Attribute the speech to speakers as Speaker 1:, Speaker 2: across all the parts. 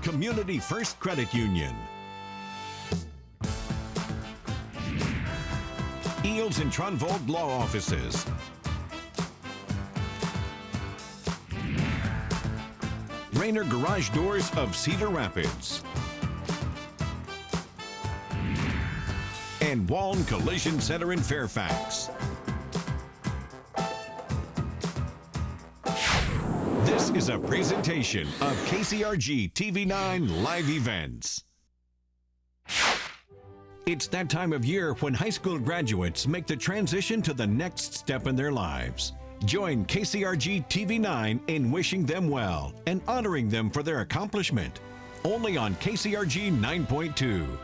Speaker 1: Community First Credit Union. Eels and Tronvold Law Offices. Rainer Garage Doors of Cedar Rapids. And Waln Collision Center in Fairfax. This is a presentation of KCRG TV9 Live Events. It's that time of year when high school graduates make the transition to the next step in their lives. Join KCRG TV9 in wishing them well and honoring them for their accomplishment. Only on KCRG 9.2.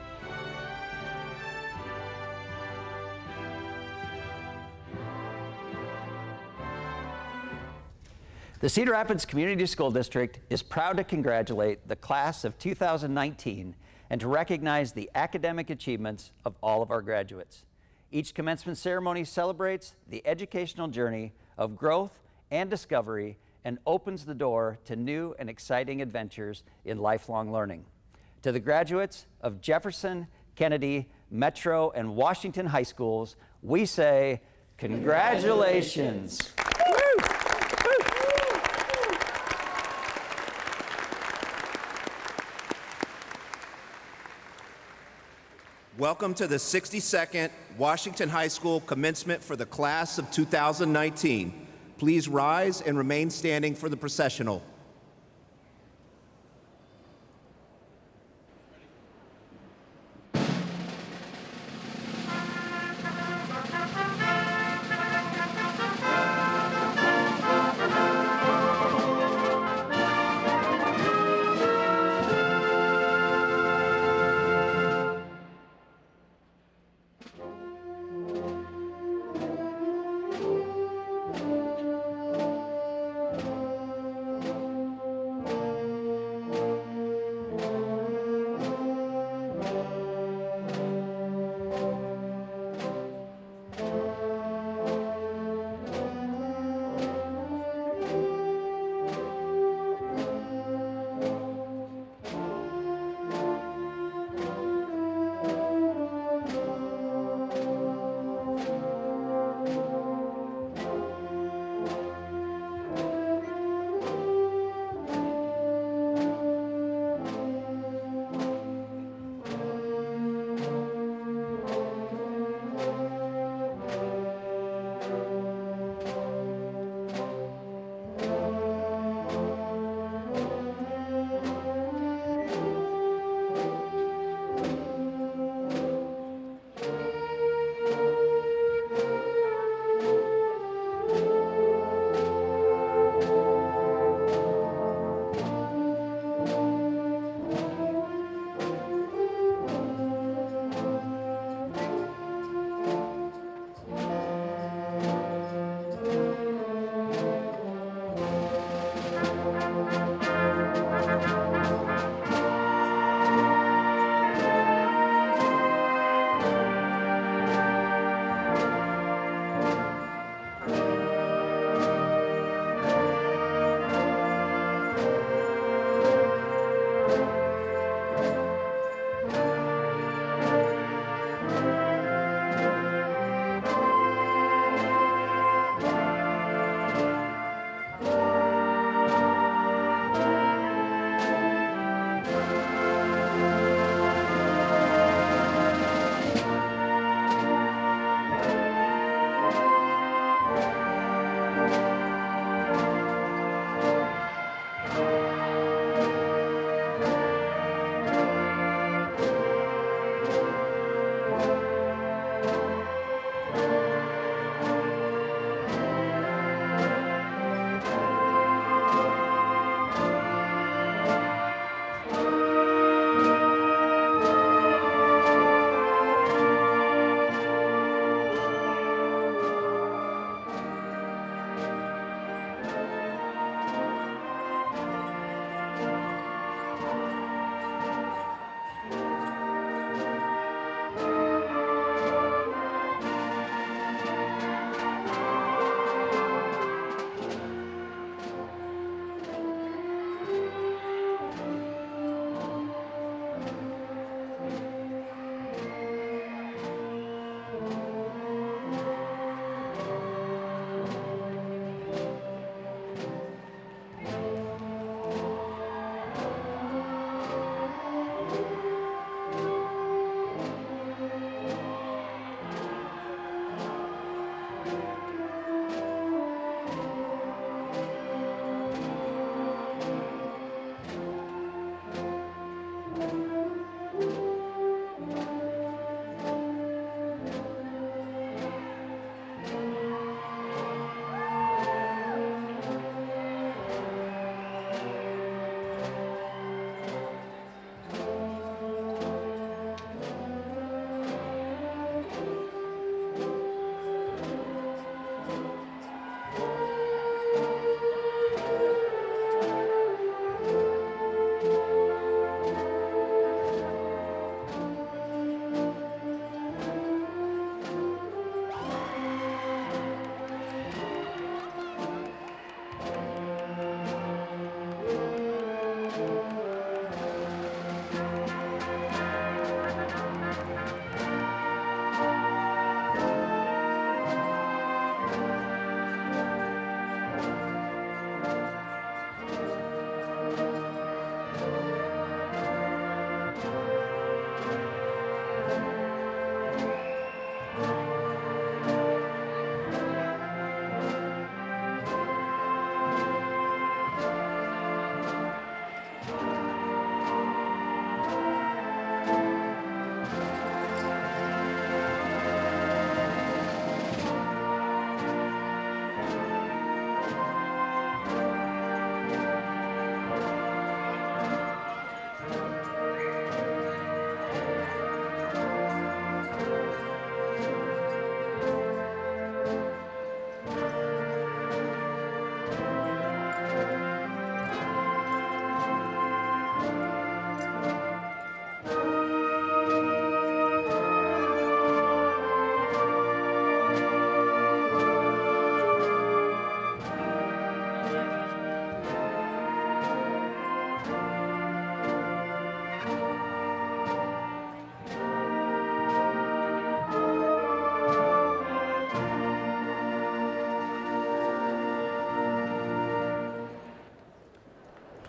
Speaker 2: The Cedar Rapids Community School District is proud to congratulate the class of 2019 and to recognize the academic achievements of all of our graduates. Each commencement ceremony celebrates the educational journey of growth and discovery and opens the door to new and exciting adventures in lifelong learning. To the graduates of Jefferson, Kennedy, Metro, and Washington High Schools, we say, congratulations.
Speaker 3: Welcome to the 62nd Washington High School commencement for the class of 2019. Please rise and remain standing for the processional.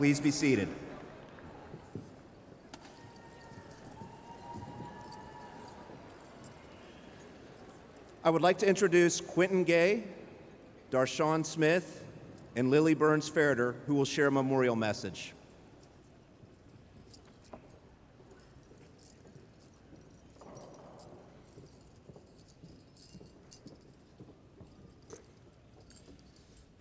Speaker 3: Please be seated. I would like to introduce Quentin Gay, Darshawn Smith, and Lily Burns-Ferreter, who will share a memorial message.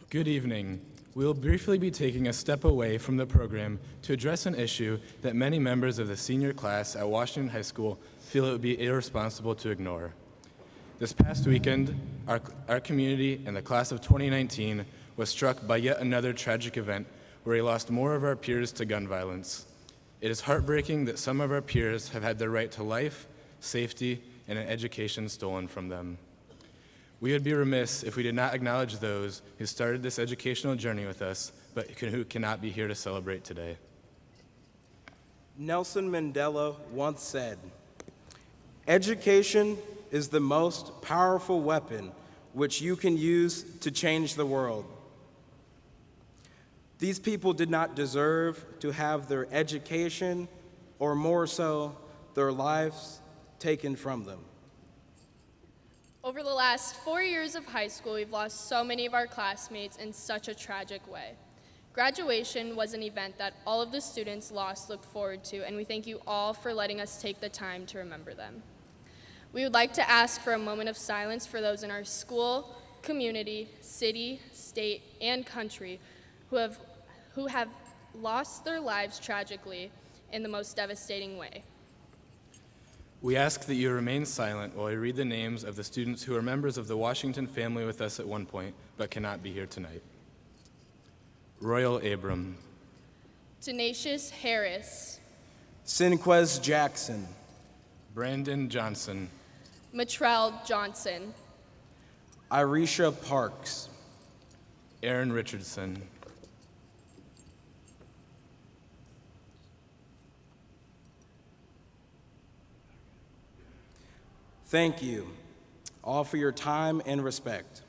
Speaker 4: Good evening. We will briefly be taking a step away from the program to address an issue that many members of the senior class at Washington High School feel it would be irresponsible to ignore. This past weekend, our community and the class of 2019 was struck by yet another tragic event where we lost more of our peers to gun violence. It is heartbreaking that some of our peers have had their right to life, safety, and an education stolen from them. We would be remiss if we did not acknowledge those who started this educational journey with us, but who cannot be here to celebrate today.
Speaker 5: Nelson Mandela once said, "Education is the most powerful weapon which you can use to change the world." These people did not deserve to have their education, or more so, their lives taken from them.
Speaker 6: Over the last 4 years of high school, we've lost so many of our classmates in such a tragic way. Graduation was an event that all of the students looked forward to, and we thank you all for letting us take the time to remember them. We would like to ask for a moment of silence for those in our school, community, city, state, and country who have lost their lives tragically in the most devastating way.
Speaker 4: We ask that you remain silent while we read the names of the students who are members of the Washington family with us at one point, but cannot be here tonight. Royal Abram.
Speaker 6: Tenacious Harris.
Speaker 5: Sinquez Jackson.
Speaker 4: Brandon Johnson.
Speaker 6: Matrell Johnson.
Speaker 5: Irisha Parks.
Speaker 4: Aaron Richardson.
Speaker 5: Thank you all for your time and respect.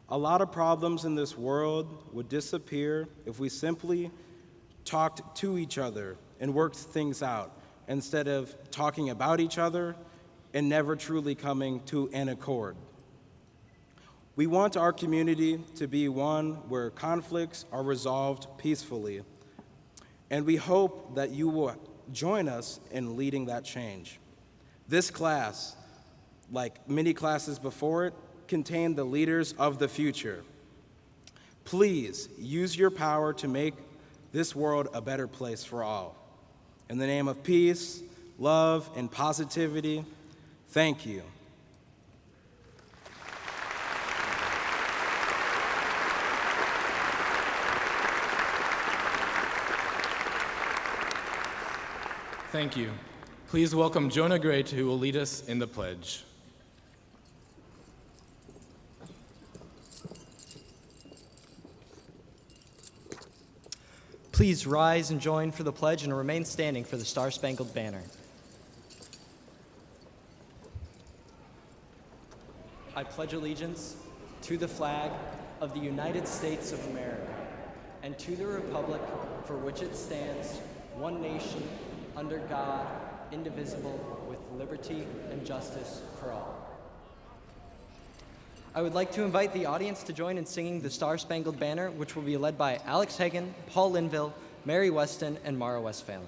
Speaker 5: A lot of problems in this world would disappear if we simply talked to each other and worked things out instead of talking about each other and never truly coming to an accord. We want our community to be one where conflicts are resolved peacefully, and we hope that you will join us in leading that change. This class, like many classes before it, contain the leaders of the future. Please use your power to make this world a better place for all. In the name of peace, love, and positivity, thank you.
Speaker 4: Thank you. Please welcome Jonah Great, who will lead us in the pledge.
Speaker 7: Please rise and join for the pledge and remain standing for the Star-Spangled Banner. I pledge allegiance to the flag of the United States of America and to the republic for which it stands, one nation, under God, indivisible, with liberty and justice for all. I would like to invite the audience to join in singing the Star-Spangled Banner, which will be led by Alex Hagan, Paul Linville, Mary Weston, and Mara Westphalen.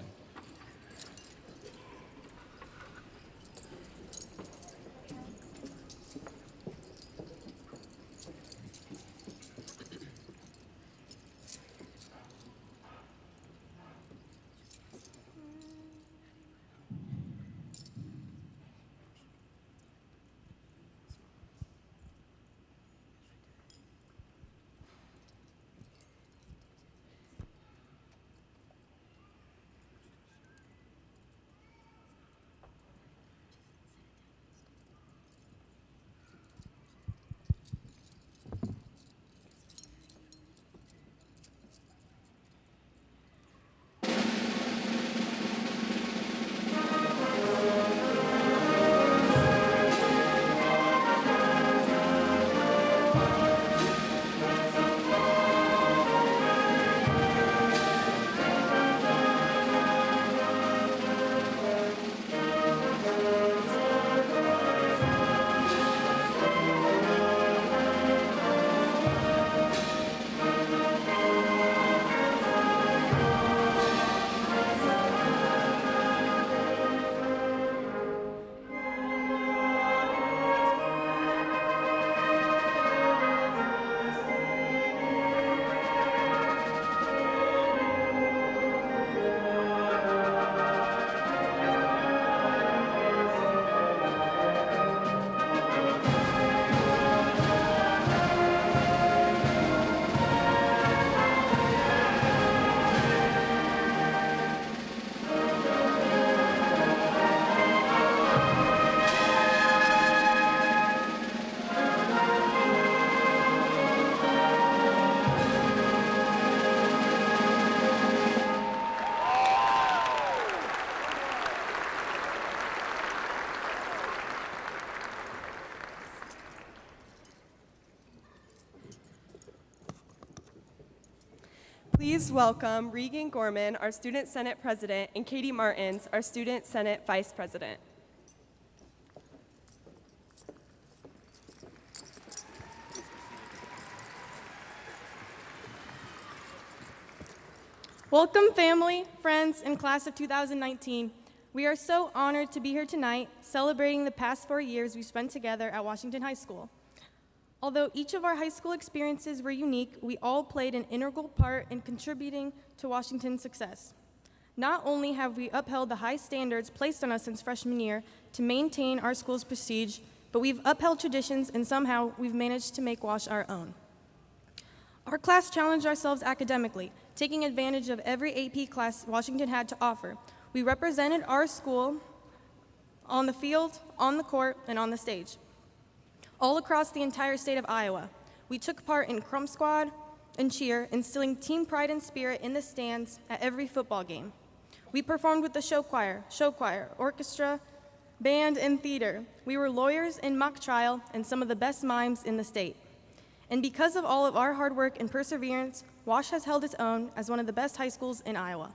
Speaker 8: Please welcome Regan Gorman, our Student Senate President, and Katie Martins, our Student Senate Vice President.
Speaker 9: Welcome, family, friends, and class of 2019. We are so honored to be here tonight, celebrating the past 4 years we spent together at Washington High School. Although each of our high school experiences were unique, we all played an integral part in contributing to Washington's success. Not only have we upheld the high standards placed on us since freshman year to maintain our school's prestige, but we've upheld traditions and somehow we've managed to make Wash our own. Our class challenged ourselves academically, taking advantage of every AP class Washington had to offer. We represented our school on the field, on the court, and on the stage, all across the entire state of Iowa. We took part in Crump Squad and cheer, instilling team pride and spirit in the stands at every football game. We performed with the show choir, orchestra, band, and theater. We were lawyers in mock trial and some of the best mimes in the state. And because of all of our hard work and perseverance, Wash has held its own as one of the best high schools in Iowa.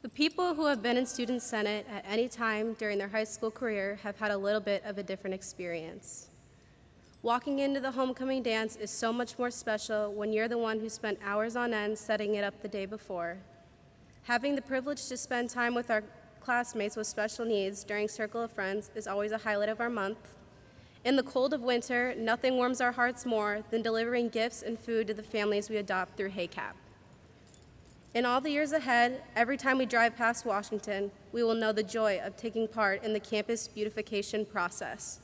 Speaker 10: The people who have been in Student Senate at any time during their high school career have had a little bit of a different experience. Walking into the homecoming dance is so much more special when you're the one who spent hours on end setting it up the day before. Having the privilege to spend time with our classmates with special needs during Circle of Friends is always a highlight of our month. In the cold of winter, nothing warms our hearts more than delivering gifts and food to the families we adopt through HAYCAP. In all the years ahead, every time we drive past Washington, we will know the joy of taking part in the campus beautification process.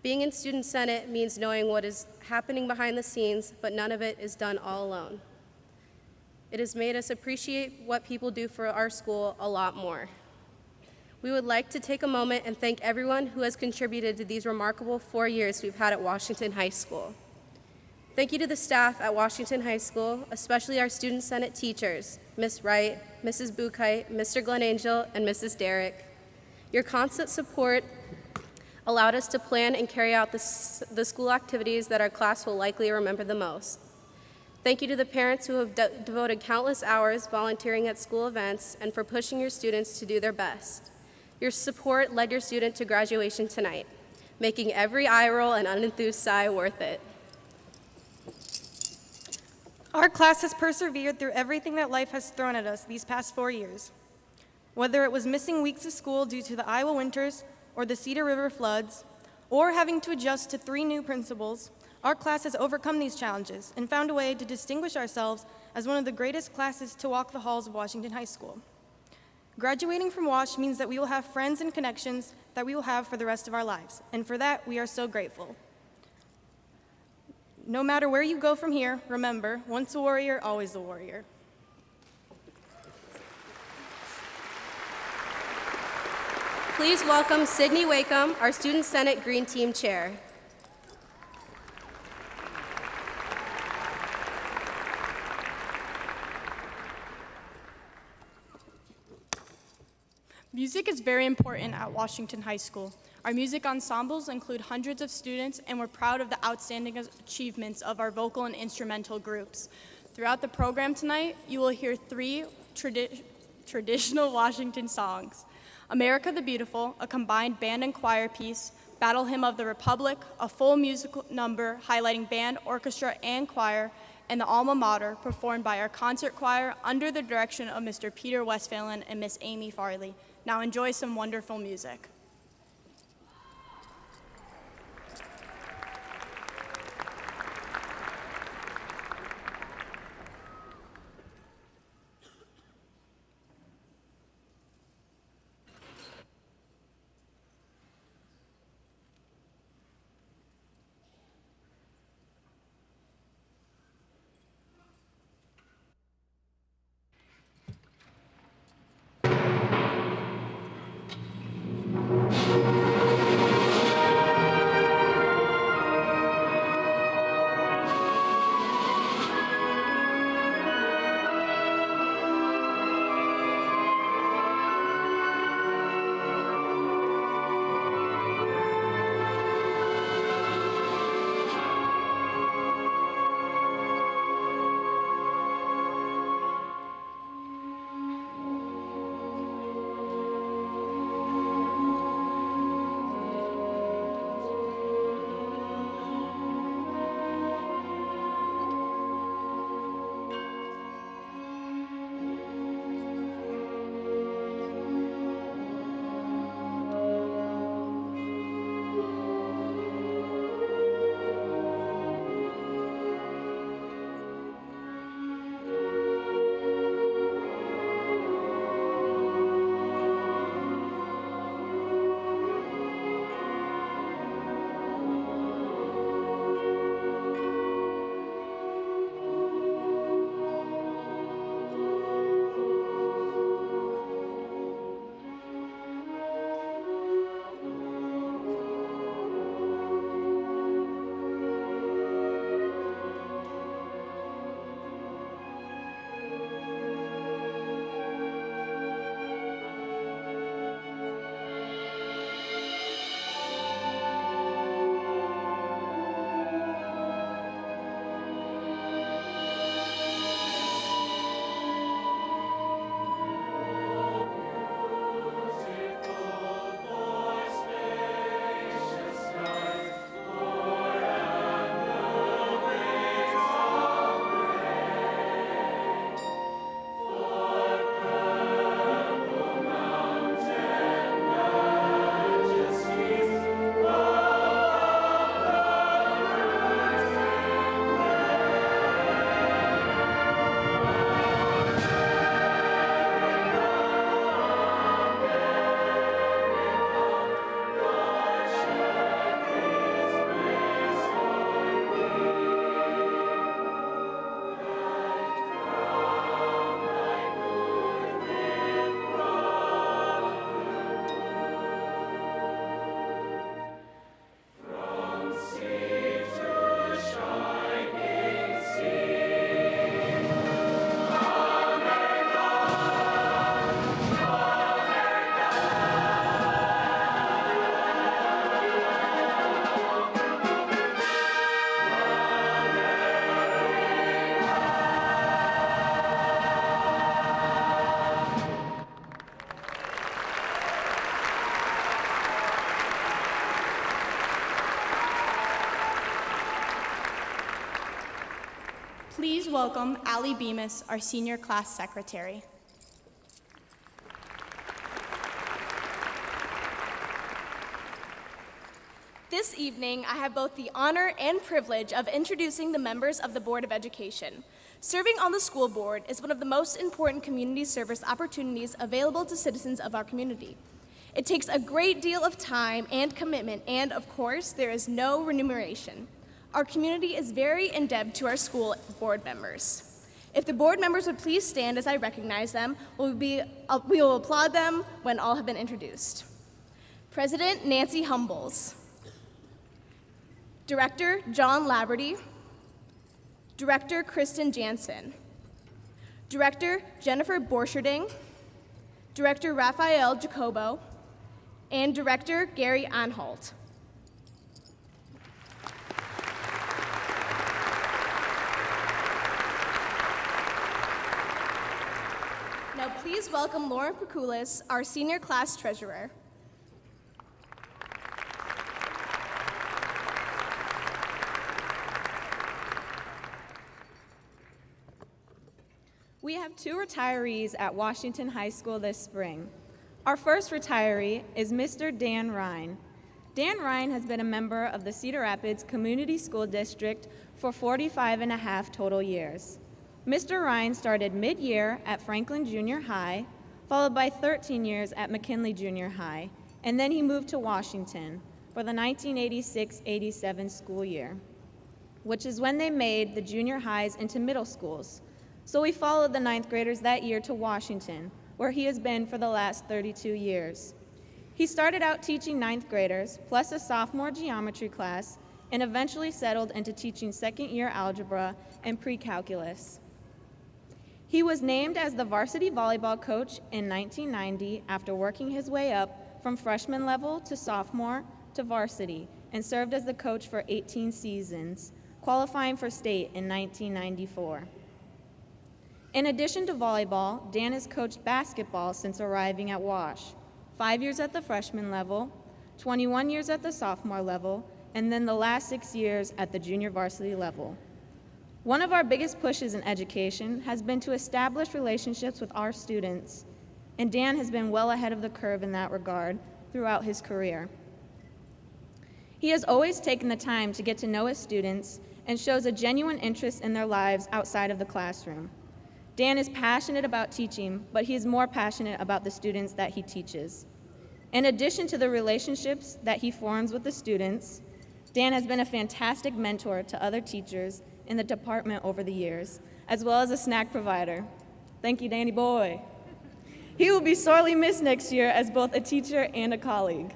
Speaker 10: Being in Student Senate means knowing what is happening behind the scenes, but none of it is done all alone. It has made us appreciate what people do for our school a lot more. We would like to take a moment and thank everyone who has contributed to these remarkable 4 years we've had at Washington High School. Thank you to the staff at Washington High School, especially our Student Senate teachers, Ms. Wright, Mrs. Bukite, Mr. Glenn Angel, and Mrs. Derrick. Your constant support allowed us to plan and carry out the school activities that our class will likely remember the most. Thank you to the parents who have devoted countless hours volunteering at school events and for pushing your students to do their best. Your support led your student to graduation tonight, making every eye roll and unenthused sigh worth it.
Speaker 9: Our class has persevered through everything that life has thrown at us these past 4 years. Whether it was missing weeks of school due to the Iowa winters or the Cedar River floods, or having to adjust to 3 new principals, our class has overcome these challenges and found a way to distinguish ourselves as one of the greatest classes to walk the halls of Washington High School. Graduating from Wash means that we will have friends and connections that we will have for the rest of our lives, and for that, we are so grateful. No matter where you go from here, remember, once a warrior, always a warrior.
Speaker 10: Please welcome Sydney Wakeham, our Student Senate Green Team Chair.
Speaker 11: Music is very important at Washington High School. Our music ensembles include hundreds of students, and we're proud of the outstanding achievements of our vocal and instrumental groups. Throughout the program tonight, you will hear 3 traditional Washington songs: America the Beautiful, a combined band and choir piece; Battle Hymn of the Republic, a full musical number highlighting band, orchestra, and choir; and the Alma Mater, performed by our concert choir under the direction of Mr. Peter Westphalen and Miss Amy Farley. Now enjoy some wonderful music. welcome Allie Bemis, our senior class secretary. This evening, I have both the honor and privilege of introducing the members of the Board of Education. Serving on the school board is one of the most important community service opportunities available to citizens of our community. It takes a great deal of time and commitment, and of course, there is no remuneration. Our community is very indebted to our school board members. If the board members would please stand as I recognize them, we will applaud them when all have been introduced. President Nancy Humbles. Director John Laverty. Director Kristen Jansen. Director Jennifer Borcherding. Director Raphael Jacobo. And Director Gary Anholt. Now please welcome Lauren Pakulis, our senior class treasurer.
Speaker 12: We have two retirees at Washington High School this spring. Our first retiree is Mr. Dan Ryan. Dan Ryan has been a member of the Cedar Rapids Community School District for 45.5 total years. Mr. Ryan started mid-year at Franklin Junior High, followed by 13 years at McKinley Junior High, and then he moved to Washington for the 1986-87 school year, which is when they made the junior highs into middle schools. So we followed the ninth graders that year to Washington, where he has been for the last 32 years. He started out teaching ninth graders, plus a sophomore geometry class, and eventually settled into teaching second-year algebra and pre-calculus. He was named as the varsity volleyball coach in 1990 after working his way up from freshman level to sophomore to varsity, and served as the coach for 18 seasons, qualifying for state in 1994. In addition to volleyball, Dan has coached basketball since arriving at Wash, 5 years at the freshman level, 21 years at the sophomore level, and then the last 6 years at the junior varsity level. One of our biggest pushes in education has been to establish relationships with our students, and Dan has been well ahead of the curve in that regard throughout his career. He has always taken the time to get to know his students and shows a genuine interest in their lives outside of the classroom. Dan is passionate about teaching, but he is more passionate about the students that he teaches. In addition to the relationships that he forms with the students, Dan has been a fantastic mentor to other teachers in the department over the years, as well as a snack provider. Thank you, Danny boy. He will be sorely missed next year as both a teacher and a colleague.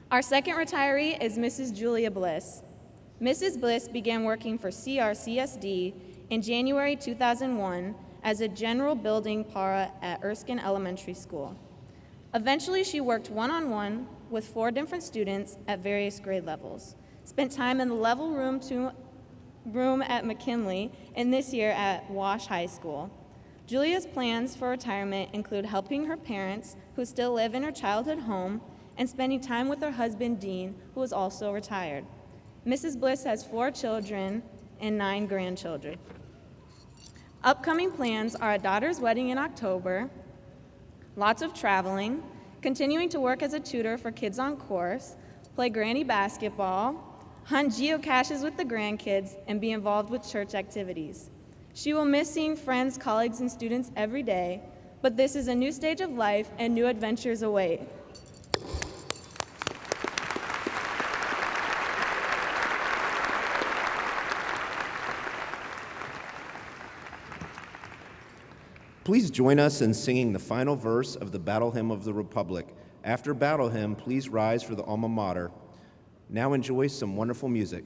Speaker 12: Our second retiree is Mrs. Julia Bliss. Mrs. Bliss began working for CRCSD in January 2001 as a general building para at Erskine Elementary School. Eventually, she worked one-on-one with 4 different students at various grade levels, spent time in the level room at McKinley, and this year at Wash High School. Julia's plans for retirement include helping her parents, who still live in her childhood home, and spending time with her husband, Dean, who is also retired. Mrs. Bliss has 4 children and 9 grandchildren. Upcoming plans are a daughter's wedding in October, lots of traveling, continuing to work as a tutor for Kids on Course, play granny basketball, hunt geocaches with the grandkids, and be involved with church activities. She will miss seeing friends, colleagues, and students every day, but this is a new stage of life and new adventures await.
Speaker 3: Please join us in singing the final verse of the Battle Hymn of the Republic. After Battle Hymn, please rise for the alma mater. Now enjoy some wonderful music.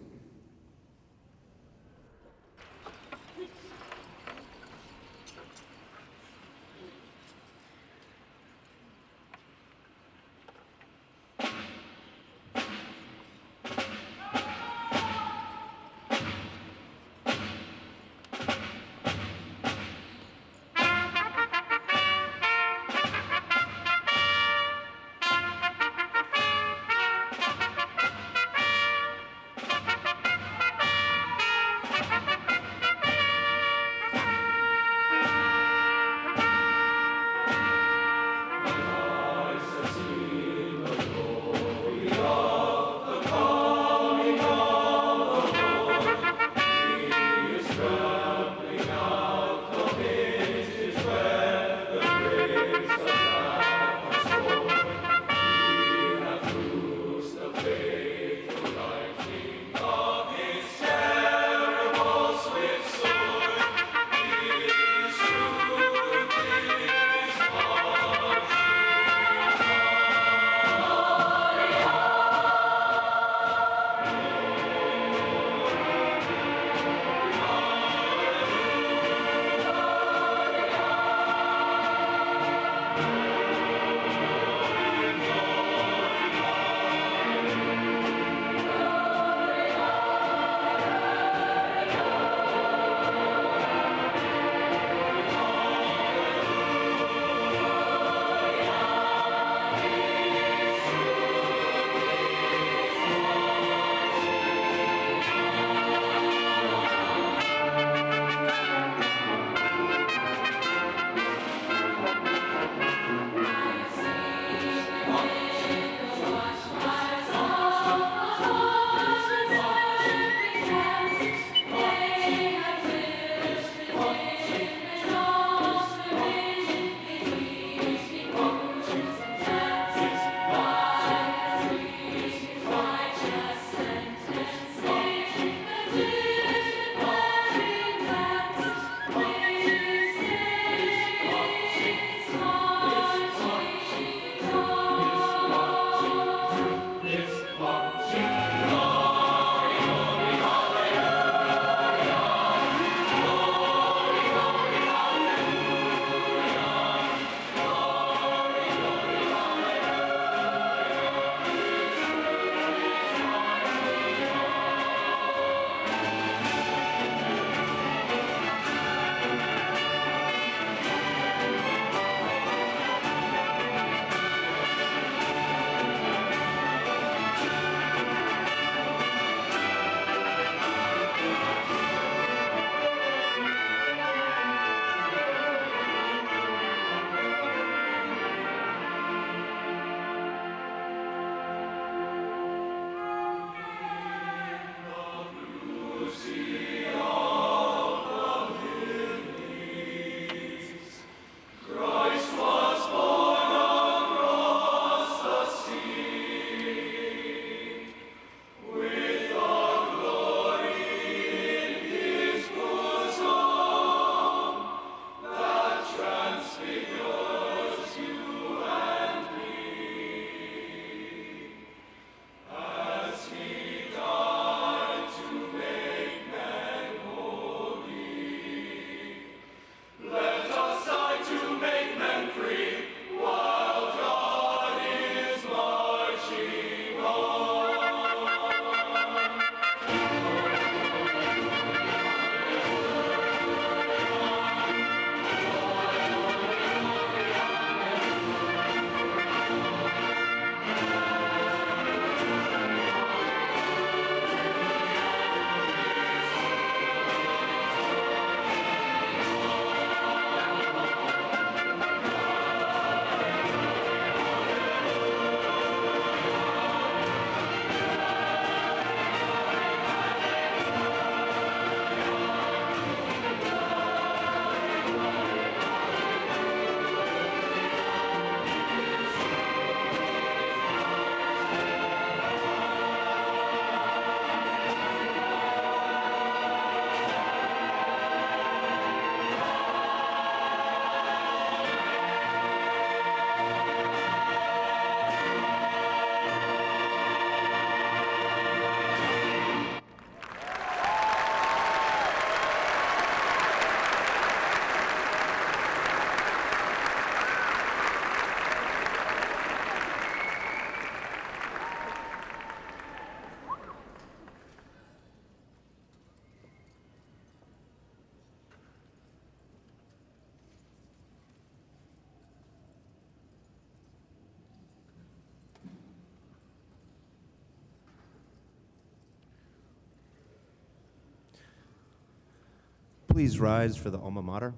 Speaker 3: Please rise for the alma mater.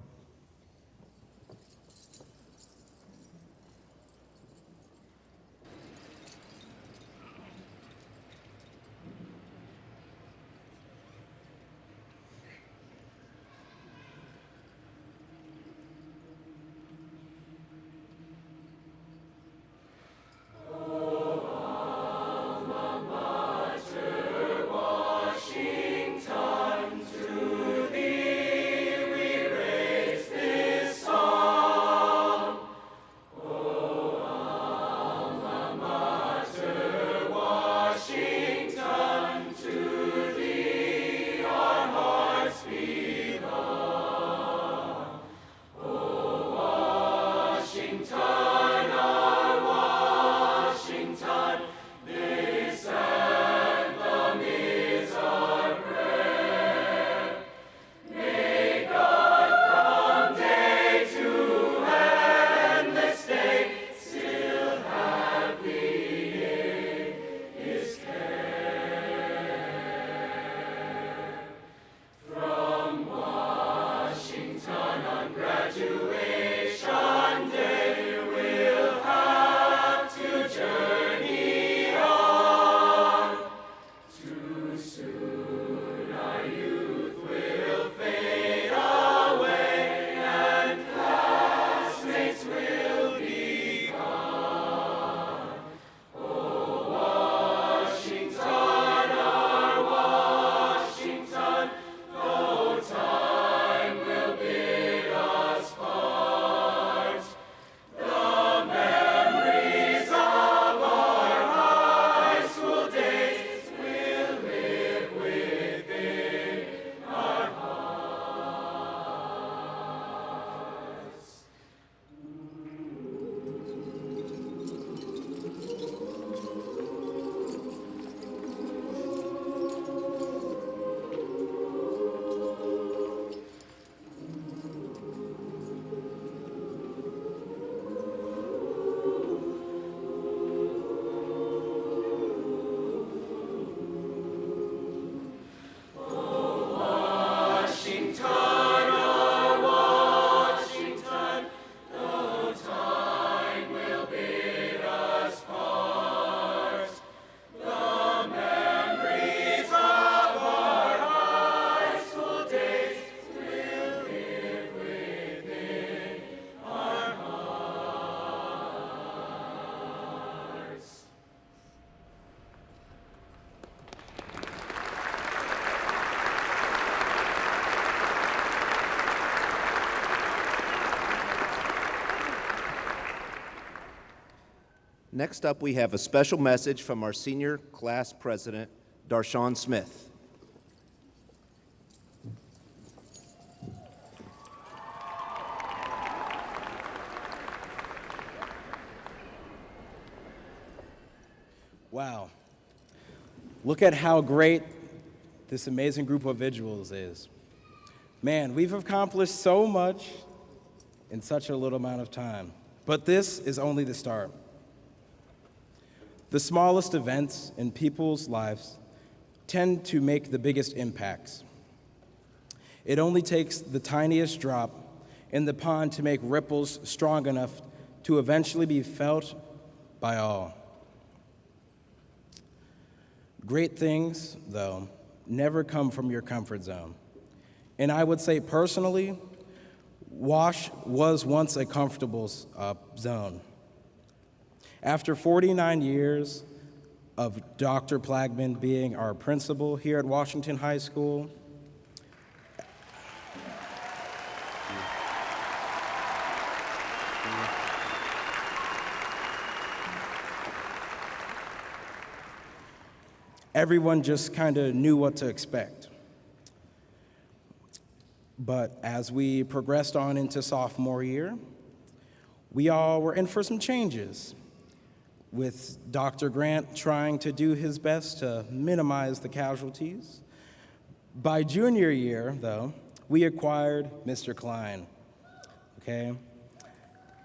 Speaker 3: Next up, we have a special message from our senior class president, Darshawn Smith.
Speaker 5: Wow. Look at how great this amazing group of individuals is. Man, we've accomplished so much in such a little amount of time, but this is only the start. The smallest events in people's lives tend to make the biggest impacts. It only takes the tiniest drop in the pond to make ripples strong enough to eventually be felt by all. Great things, though, never come from your comfort zone. And I would say personally, WASH was once a comfortable zone. After 49 years of Dr. Plagman being our principal here at Washington High School, everyone just kind of knew what to expect. But as we progressed on into sophomore year, we all were in for some changes, with Dr. Grant trying to do his best to minimize the casualties. By junior year, though, we acquired Mr. Klein, okay?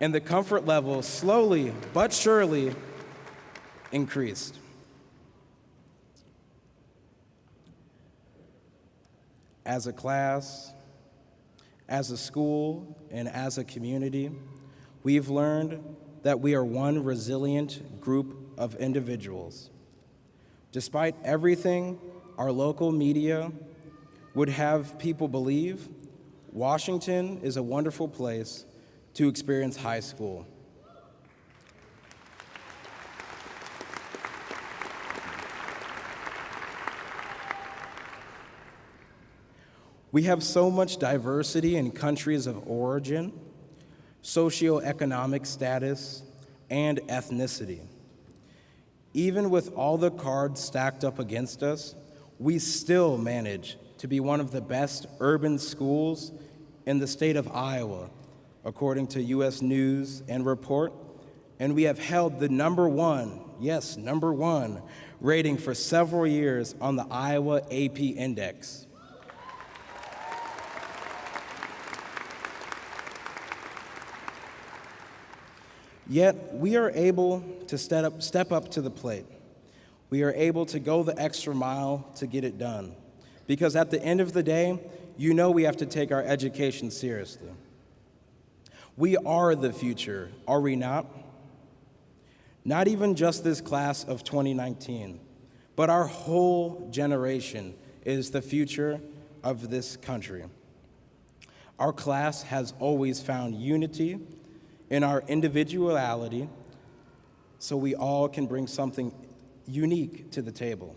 Speaker 5: And the comfort level slowly but surely increased. As a class, as a school and as a community, we've learned that we are one resilient group of individuals. Despite everything our local media would have people believe, Washington is a wonderful place to experience high school. We have so much diversity in countries of origin, socioeconomic status, and ethnicity. Even with all the cards stacked up against us, we still manage to be one of the best urban schools in the state of Iowa, according to U.S. News and Report, and we have held the number one rating for several years on the Iowa AP Index. Yet, we are able to step up to the plate. We are able to go the extra mile to get it done. Because at the end of the day, you know we have to take our education seriously. We are the future, are we not? Not even just this class of 2019, but our whole generation is the future of this country. Our class has always found unity in our individuality, so we all can bring something unique to the table.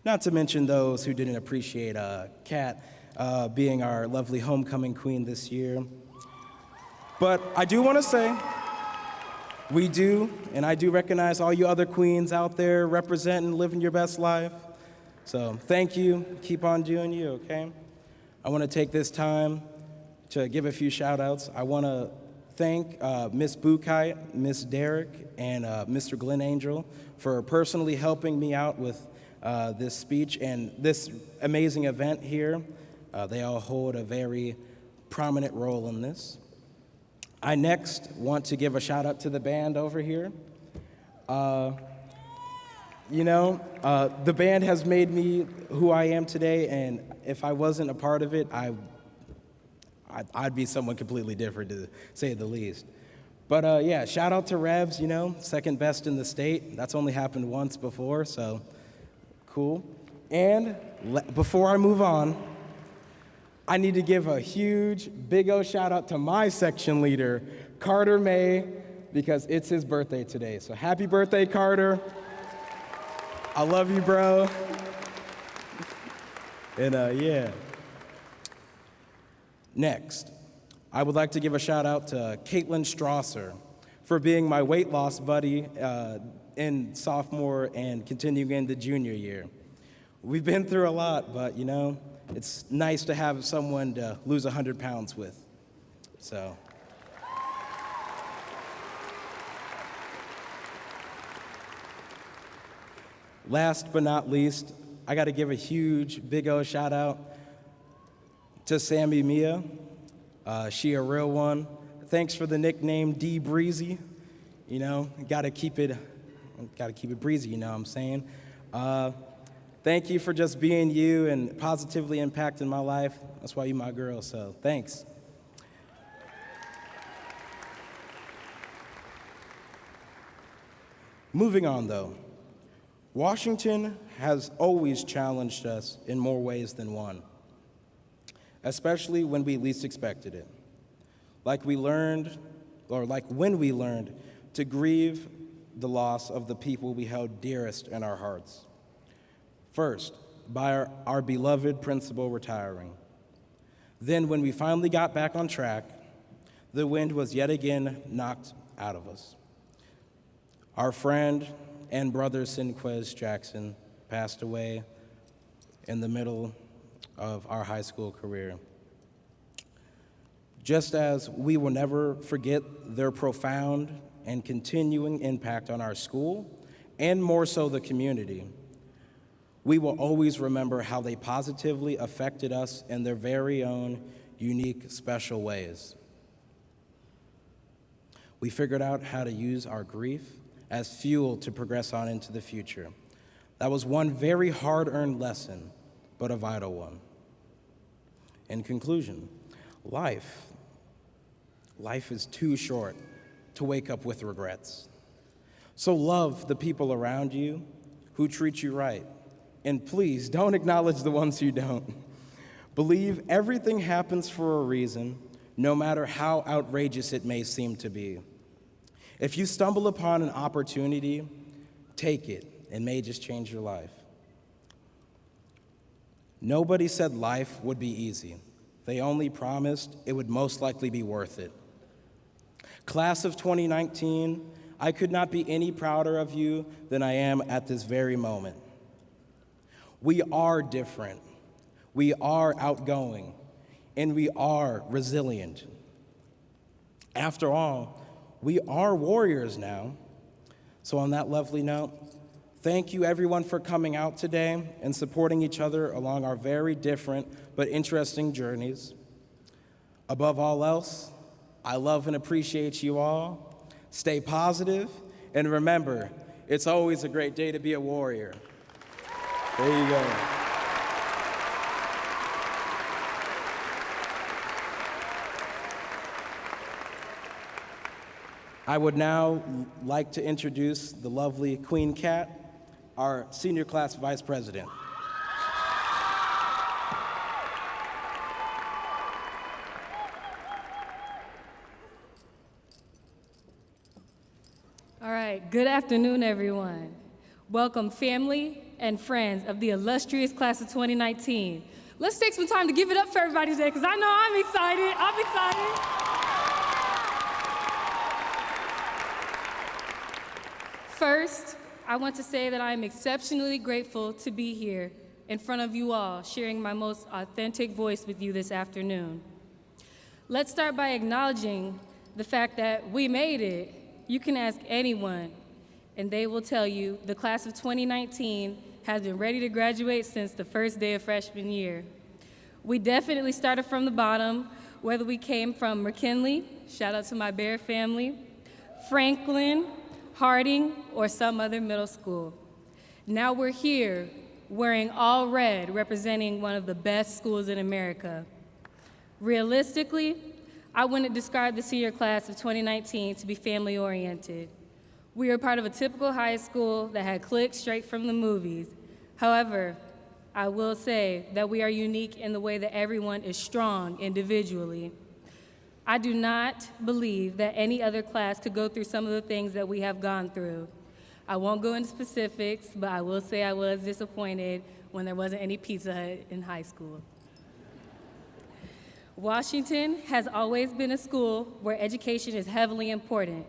Speaker 5: Not to mention those who didn't appreciate Kat being our lovely homecoming queen this year. But I do want to say, I do recognize all you other queens out there representing, living your best life. So thank you, keep on doing you, okay? I want to take this time to give a few shout outs. I want to thank Ms. Buchheit, Ms. Derrick, and Mr. Glenn Angel for personally helping me out with this speech and this amazing event here. They all hold a very prominent role in this. I next want to give a shout out to the band over here. The band has made me who I am today, and if I wasn't a part of it, I'd be someone completely different, to say the least. But yeah, shout out to Revs, second best in the state. That's only happened once before, so cool. And before I move on, I need to give a huge, big O shout out to my section leader, Carter May, because it's his birthday today. So happy birthday, Carter. I love you, bro. And yeah. Next, I would like to give a shout out to Caitlin Strasser for being my weight loss buddy in sophomore and continuing into junior year. We've been through a lot, but it's nice to have someone to lose 100 pounds with. So. Last but not least, I got to give a huge, big O shout out to Sammy Mia. She a real one. Thanks for the nickname D Breezy. Gotta keep it breezy, you know what I'm saying? Thank you for just being you and positively impacting my life. That's why you're my girl, so thanks. Moving on, though. Washington has always challenged us in more ways than one, especially when we least expected it. Like when we learned to grieve the loss of the people we held dearest in our hearts. First, by our beloved principal retiring. Then, when we finally got back on track, the wind was yet again knocked out of us. Our friend and brother Sinquez Jackson passed away in the middle of our high school career. Just as we will never forget their profound and continuing impact on our school, and more so the community, we will always remember how they positively affected us in their very own unique, special ways. We figured out how to use our grief as fuel to progress on into the future. That was one very hard-earned lesson, but a vital one. In conclusion, life is too short to wake up with regrets. So love the people around you who treat you right. And please don't acknowledge the ones who don't. Believe everything happens for a reason, no matter how outrageous it may seem to be. If you stumble upon an opportunity, take it. It may just change your life. Nobody said life would be easy. They only promised it would most likely be worth it. Class of 2019, I could not be any prouder of you than I am at this very moment. We are different, we are outgoing, and we are resilient. After all, we are warriors now. So on that lovely note, thank you everyone for coming out today and supporting each other along our very different but interesting journeys. Above all else, I love and appreciate you all. Stay positive, and remember, it's always a great day to be a warrior. There you go. I would now like to introduce the lovely Queen Kat, our senior class vice president.
Speaker 13: All right, good afternoon, everyone. Welcome, family and friends of the illustrious class of 2019. Let's take some time to give it up for everybody today, because I know I'm excited. I'm excited. First, I want to say that I am exceptionally grateful to be here in front of you all, sharing my most authentic voice with you this afternoon. Let's start by acknowledging the fact that we made it. You can ask anyone, and they will tell you the class of 2019 has been ready to graduate since the first day of freshman year. We definitely started from the bottom, whether we came from McKinley, shout out to my Bear family, Franklin, Harding, or some other middle school. Now we're here wearing all red, representing one of the best schools in America. Realistically, I wouldn't describe the senior class of 2019 to be family-oriented. We are part of a typical high school that had cliques straight from the movies. However, I will say that we are unique in the way that everyone is strong individually. I do not believe that any other class could go through some of the things that we have gone through. I won't go into specifics, but I will say I was disappointed when there wasn't any Pizza Hut in high school. Washington has always been a school where education is heavily important.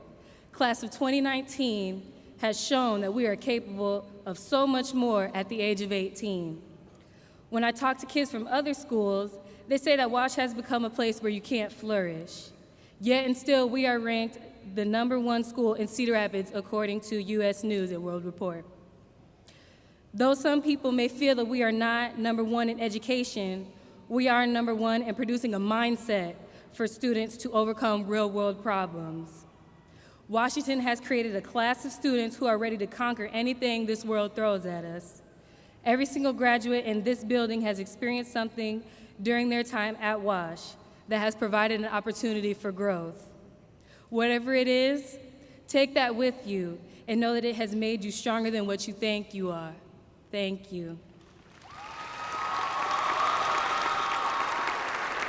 Speaker 13: Class of 2019 has shown that we are capable of so much more at the age of 18. When I talk to kids from other schools, they say that Wash has become a place where you can't flourish. Yet and still, we are ranked the #1 school in Cedar Rapids according to U.S. News and World Report. Though some people may feel that we are not #1 in education, we are #1 in producing a mindset for students to overcome real-world problems. Washington has created a class of students who are ready to conquer anything this world throws at us. Every single graduate in this building has experienced something during their time at Wash that has provided an opportunity for growth. Whatever it is, take that with you and know that it has made you stronger than what you think you are. Thank you.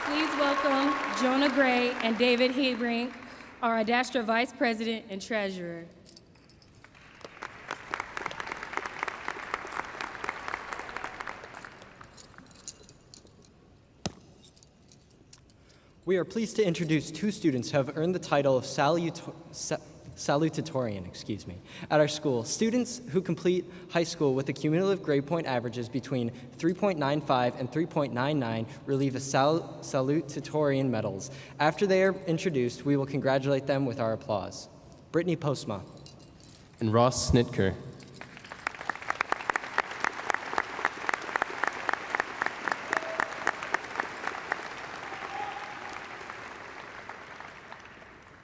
Speaker 13: Please welcome Jonah Gray and David Hebrink, our Adastra Vice President and Treasurer.
Speaker 7: We are pleased to introduce two students who have earned the title of salutatorian, at our school. Students who complete high school with the cumulative grade point averages between 3.95 and 3.99 receive a salutatorian medals. After they are introduced, we will congratulate them with our applause. Brittany Postma.
Speaker 14: And Ross Snitker.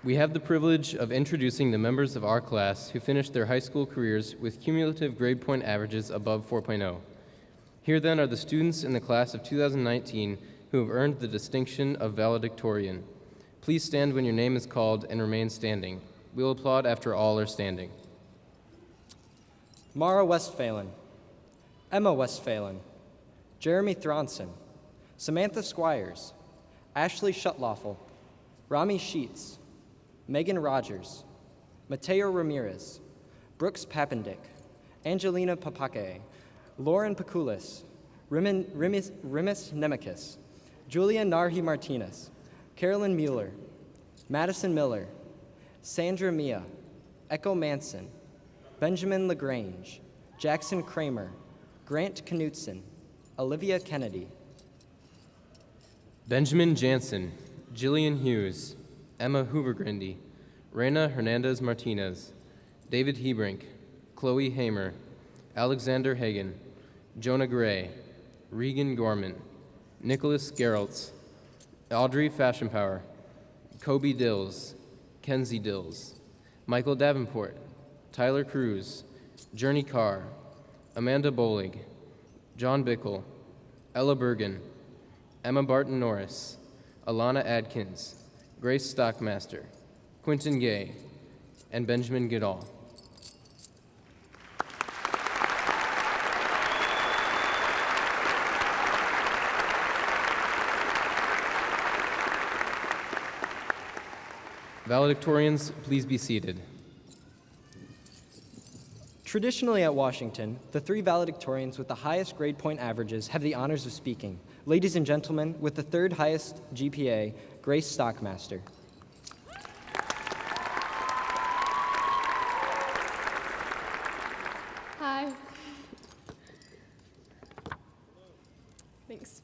Speaker 14: We have the privilege of introducing the members of our class who finished their high school careers with cumulative grade point averages above 4.0. Here then are the students in the class of 2019 who who have earned the distinction of valedictorian. Please stand when your name is called and remain standing. We will applaud after all are standing.
Speaker 7: Mara Westphalen, Emma Westphalen, Jeremy Thronson, Samantha Squires, Ashley Shuttloffel, Rami Sheets, Megan Rogers, Mateo Ramirez, Brooks Papendick, Angelina Papake, Lauren Pakulis, Rimis Nemekis, Julia Narhi Martinez, Carolyn Mueller, Madison Miller, Sandra Mia, Echo Manson, Benjamin LaGrange, Jackson Kramer, Grant Knutson, Olivia Kennedy.
Speaker 14: Benjamin Jansen, Jillian Hughes, Emma Hoovergrindy, Reina Hernandez Martinez, David Hebrink, Chloe Hamer, Alexander Hagan, Jonah Gray, Regan Gorman, Nicholas Geraltz, Audrey Fashionpower, Kobe Dills, Kenzie Dills, Michael Davenport, Tyler Cruz, Journey Carr, Amanda Bolig, John Bickle, Ella Bergen, Emma Barton Norris, Alana Adkins, Grace Stockmaster, Quentin Gay, and Benjamin Goodall. Valedictorians, please be seated.
Speaker 7: Traditionally at Washington, the 3 valedictorians with the highest grade point averages have the honors of speaking. Ladies and gentlemen, with the 3rd highest GPA, Grace Stockmaster.
Speaker 6: Hi. Thanks.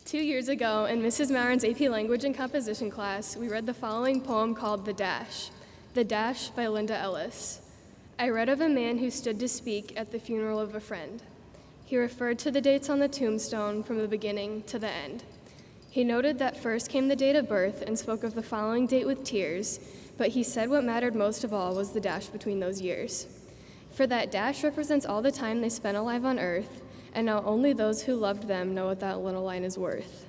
Speaker 6: 2 years ago, in Mrs. Maurin's AP Language and Composition class, we read the following poem called The Dash. The Dash by Linda Ellis. I read of a man who stood to speak at the funeral of a friend. He referred to the dates on the tombstone from the beginning to the end. He noted that first came the date of birth and spoke of the following date with tears, but he said what mattered most of all was the dash between those years. For that dash represents all the time they spent alive on earth, and now only those who loved them know what that little line is worth.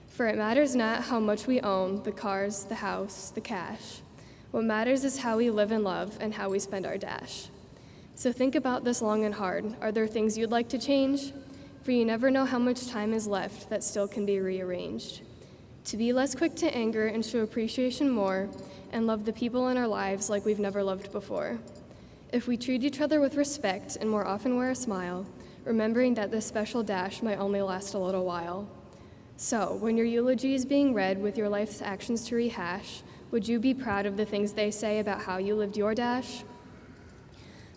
Speaker 6: For it matters not how much we own, the cars, the house, the cash. What matters is how we live and love and how we spend our dash. So think about this long and hard. Are there things you'd like to change? For you never know how much time is left that still can be rearranged. To be less quick to anger and show appreciation more, and love the people in our lives like we've never loved before. If we treat each other with respect and more often wear a smile, remembering that this special dash might only last a little while. So, when your eulogy is being read with your life's actions to rehash, would you be proud of the things they say about how you lived your dash?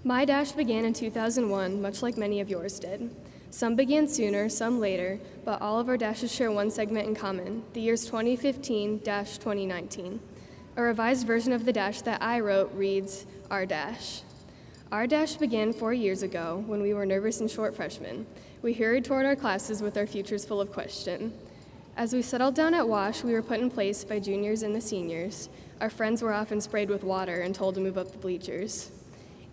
Speaker 6: My dash began in 2001, much like many of yours did. Some began sooner, some later, but all of our dashes share one segment in common, the years 2015-2019. A revised version of the dash that I wrote reads, Our Dash. Our dash began 4 years ago when we were nervous and short freshmen. We hurried toward our classes with our futures full of question. As we settled down at Wash, we were put in place by juniors and the seniors. Our friends were often sprayed with water and told to move up the bleachers.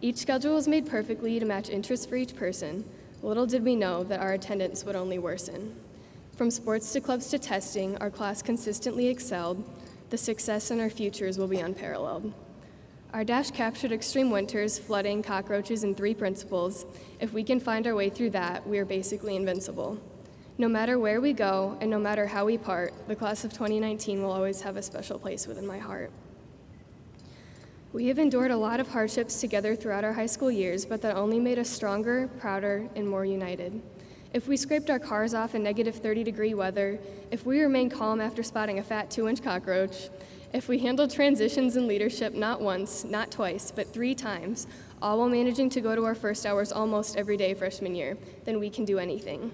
Speaker 6: Each schedule was made perfectly to match interests for each person. Little did we know that our attendance would only worsen. From sports to clubs to testing, our class consistently excelled. The success in our futures will be unparalleled. Our dash captured extreme winters, flooding, cockroaches, and 3 principles. If we can find our way through that, we are basically invincible. No matter where we go, and no matter how we part, the class of 2019 will always have a special place within my heart. We have endured a lot of hardships together throughout our high school years, but that only made us stronger, prouder, and more united. If we scraped our cars off in negative 30-degree weather, if we remained calm after spotting a fat 2-inch cockroach, if we handled transitions in leadership not once, not twice, but 3 times, all while managing to go to our first hours almost every day freshman year, then we can do anything.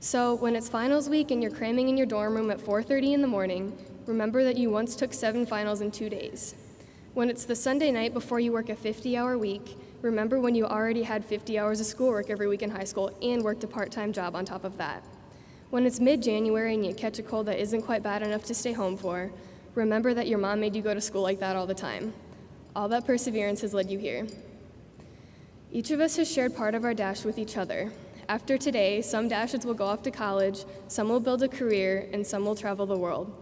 Speaker 6: So when it's finals week and you're cramming in your dorm room at 4:30 in the morning, remember that you once took 7 finals in 2 days. When it's the Sunday night before you work a 50-hour week, remember when you already had 50 hours of schoolwork every week in high school and worked a part-time job on top of that. When it's mid-January and you catch a cold that isn't quite bad enough to stay home for, remember that your mom made you go to school like that all the time. All that perseverance has led you here. Each of us has shared part of our dash with each other. After today, some Dashers will go off to college, some will build a career, and some will travel the world.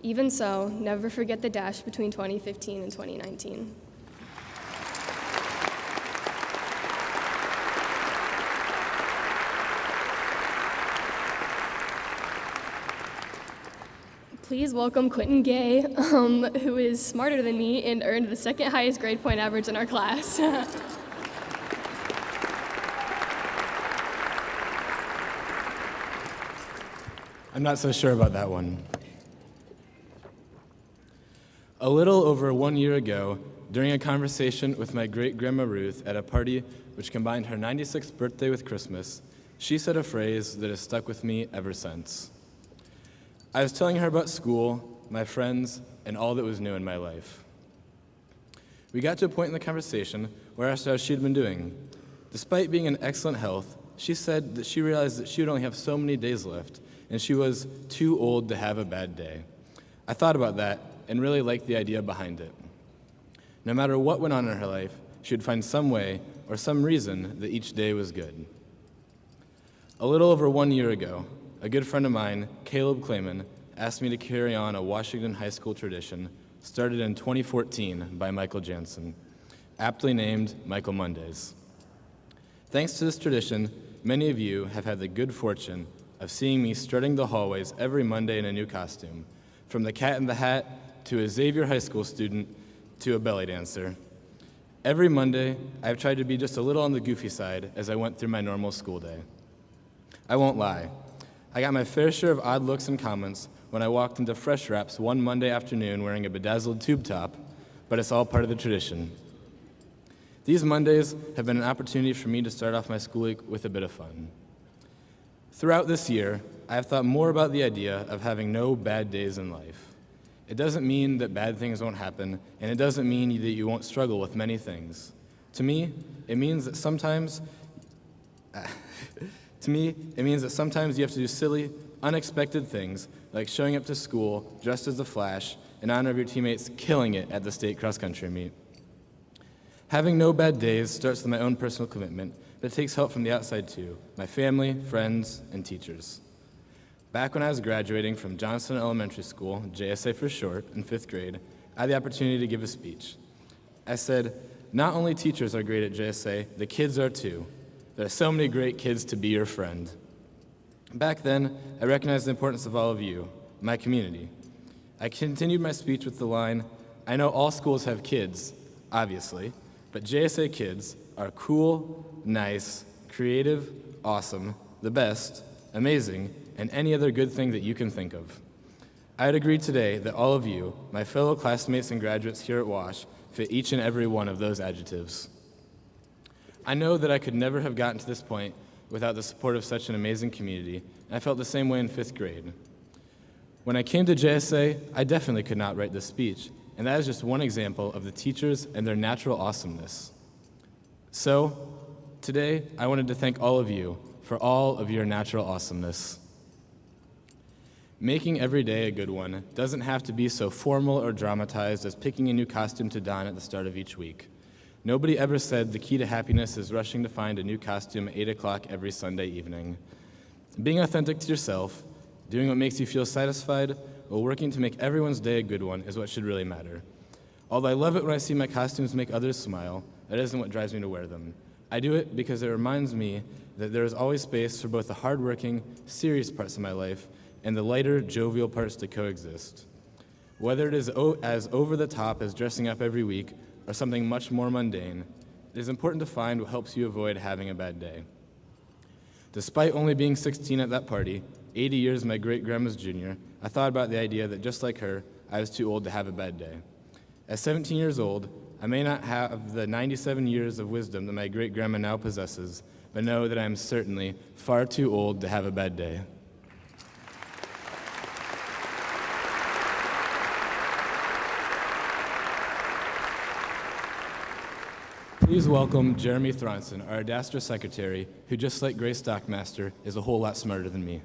Speaker 6: Even so, never forget the Dash between 2015 and 2019. Please welcome Quentin Gay, who is smarter than me and earned the second highest grade point average in our class.
Speaker 4: I'm not so sure about that one. A little over 1 year ago, during a conversation with my great-grandma Ruth at a party which combined her 96th birthday with Christmas, she said a phrase that has stuck with me ever since. I was telling her about school, my friends, and all that was new in my life. We got to a point in the conversation where I asked how she'd been doing. Despite being in excellent health, she said that she realized that she would only have so many days left, and she was too old to have a bad day. I thought about that and really liked the idea behind it. No matter what went on in her life, she would find some way or some reason that each day was good. A little over 1 year ago, a good friend of mine, Caleb Clayman, asked me to carry on a Washington High School tradition started in 2014 by Michael Jansen, aptly named Michael Mondays. Thanks to this tradition, many of you have had the good fortune of seeing me strutting the hallways every Monday in a new costume, from the Cat in the Hat to a Xavier High School student to a belly dancer. Every Monday, I've tried to be just a little on the goofy side as I went through my normal school day. I won't lie. I got my fair share of odd looks and comments when I walked into Fresh Wraps one Monday afternoon wearing a bedazzled tube top, but it's all part of the tradition. These Mondays have been an opportunity for me to start off my school week with a bit of fun. Throughout this year, I have thought more about the idea of having no bad days in life. It doesn't mean that bad things won't happen, and it doesn't mean that you won't struggle with many things. To me, it means that sometimes you have to do silly, unexpected things like showing up to school dressed as the Flash in honor of your teammates killing it at the state cross-country meet. Having no bad days starts with my own personal commitment, but it takes help from the outside too, my family, friends, and teachers. Back when I was graduating from Johnston Elementary School, JSA for short, in 5th grade, I had the opportunity to give a speech. I said, not only teachers are great at JSA, the kids are too. There are so many great kids to be your friend. Back then, I recognized the importance of all of you, my community. I continued my speech with the line, I know all schools have kids, obviously, but JSA kids are cool, nice, creative, awesome, the best, amazing, and any other good thing that you can think of. I'd agree today that all of you, my fellow classmates and graduates here at Wash, fit each and every one of those adjectives. I know that I could never have gotten to this point without the support of such an amazing community, and I felt the same way in 5th grade. When I came to JSA, I definitely could not write this speech, and that is just one example of the teachers and their natural awesomeness. So, today, I wanted to thank all of you for all of your natural awesomeness. Making every day a good one doesn't have to be so formal or dramatized as picking a new costume to don at the start of each week. Nobody ever said the key to happiness is rushing to find a new costume at 8 o'clock every Sunday evening. Being authentic to yourself, doing what makes you feel satisfied, while working to make everyone's day a good one is what should really matter. Although I love it when I see my costumes make others smile, that isn't what drives me to wear them. I do it because it reminds me that there is always space for both the hardworking, serious parts of my life and the lighter, jovial parts to coexist. Whether it is as over-the-top as dressing up every week or something much more mundane, it is important to find what helps you avoid having a bad day. Despite only being 16 at that party, 80 years my great-grandma's junior, I thought about the idea that just like her, I was too old to have a bad day. At 17 years old, I may not have the 97 years of wisdom that my great-grandma now possesses, but know that I am certainly far too old to have a bad day. Please welcome Jeremy Thronson, our Adastra secretary, who, just like Grace Stockmaster, is a whole lot smarter than me.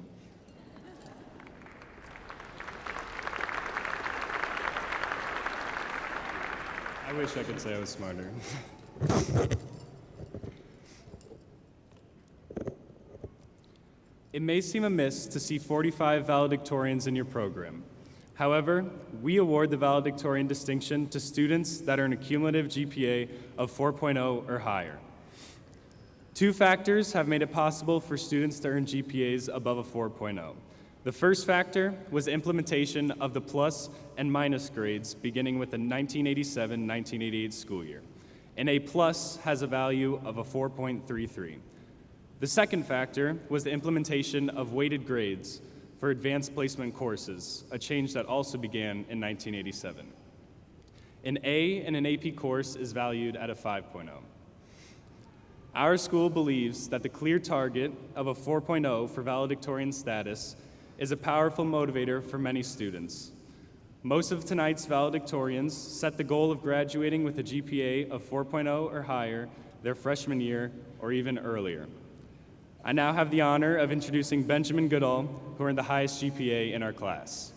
Speaker 15: I wish I could say I was smarter. It may seem amiss to see 45 valedictorians in your program. However, we award the valedictorian distinction to students that earn a cumulative GPA of 4.0 or higher. Two factors have made it possible for students to earn GPAs above a 4.0. The first factor was implementation of the plus and minus grades beginning with the 1987-1988 school year. An A plus has a value of a 4.33. The second factor was the implementation of weighted grades for advanced placement courses, a change that also began in 1987. An A in an AP course is valued at a 5.0. Our school believes that the clear target of a 4.0 for valedictorian status is a powerful motivator for many students. Most of tonight's valedictorians set the goal of graduating with a GPA of 4.0 or higher their freshman year or even earlier. I now have the honor of introducing Benjamin Goodall, who earned the highest GPA in our class.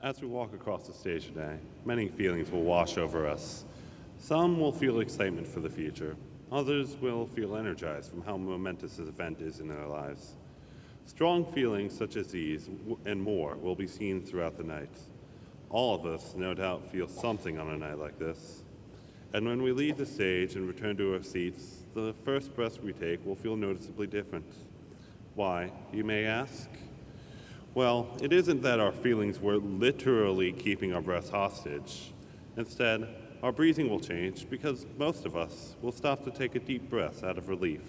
Speaker 16: As we walk across the stage today, many feelings will wash over us. Some will feel excitement for the future. Others will feel energized from how momentous this event is in their lives. Strong feelings such as these and more will be seen throughout the night. All of us, no doubt, feel something on a night like this. And when we leave the stage and return to our seats, the first breath we take will feel noticeably different. Why, you may ask? Well, it isn't that our feelings were literally keeping our breaths hostage. Instead, our breathing will change because most of us will stop to take a deep breath out of relief.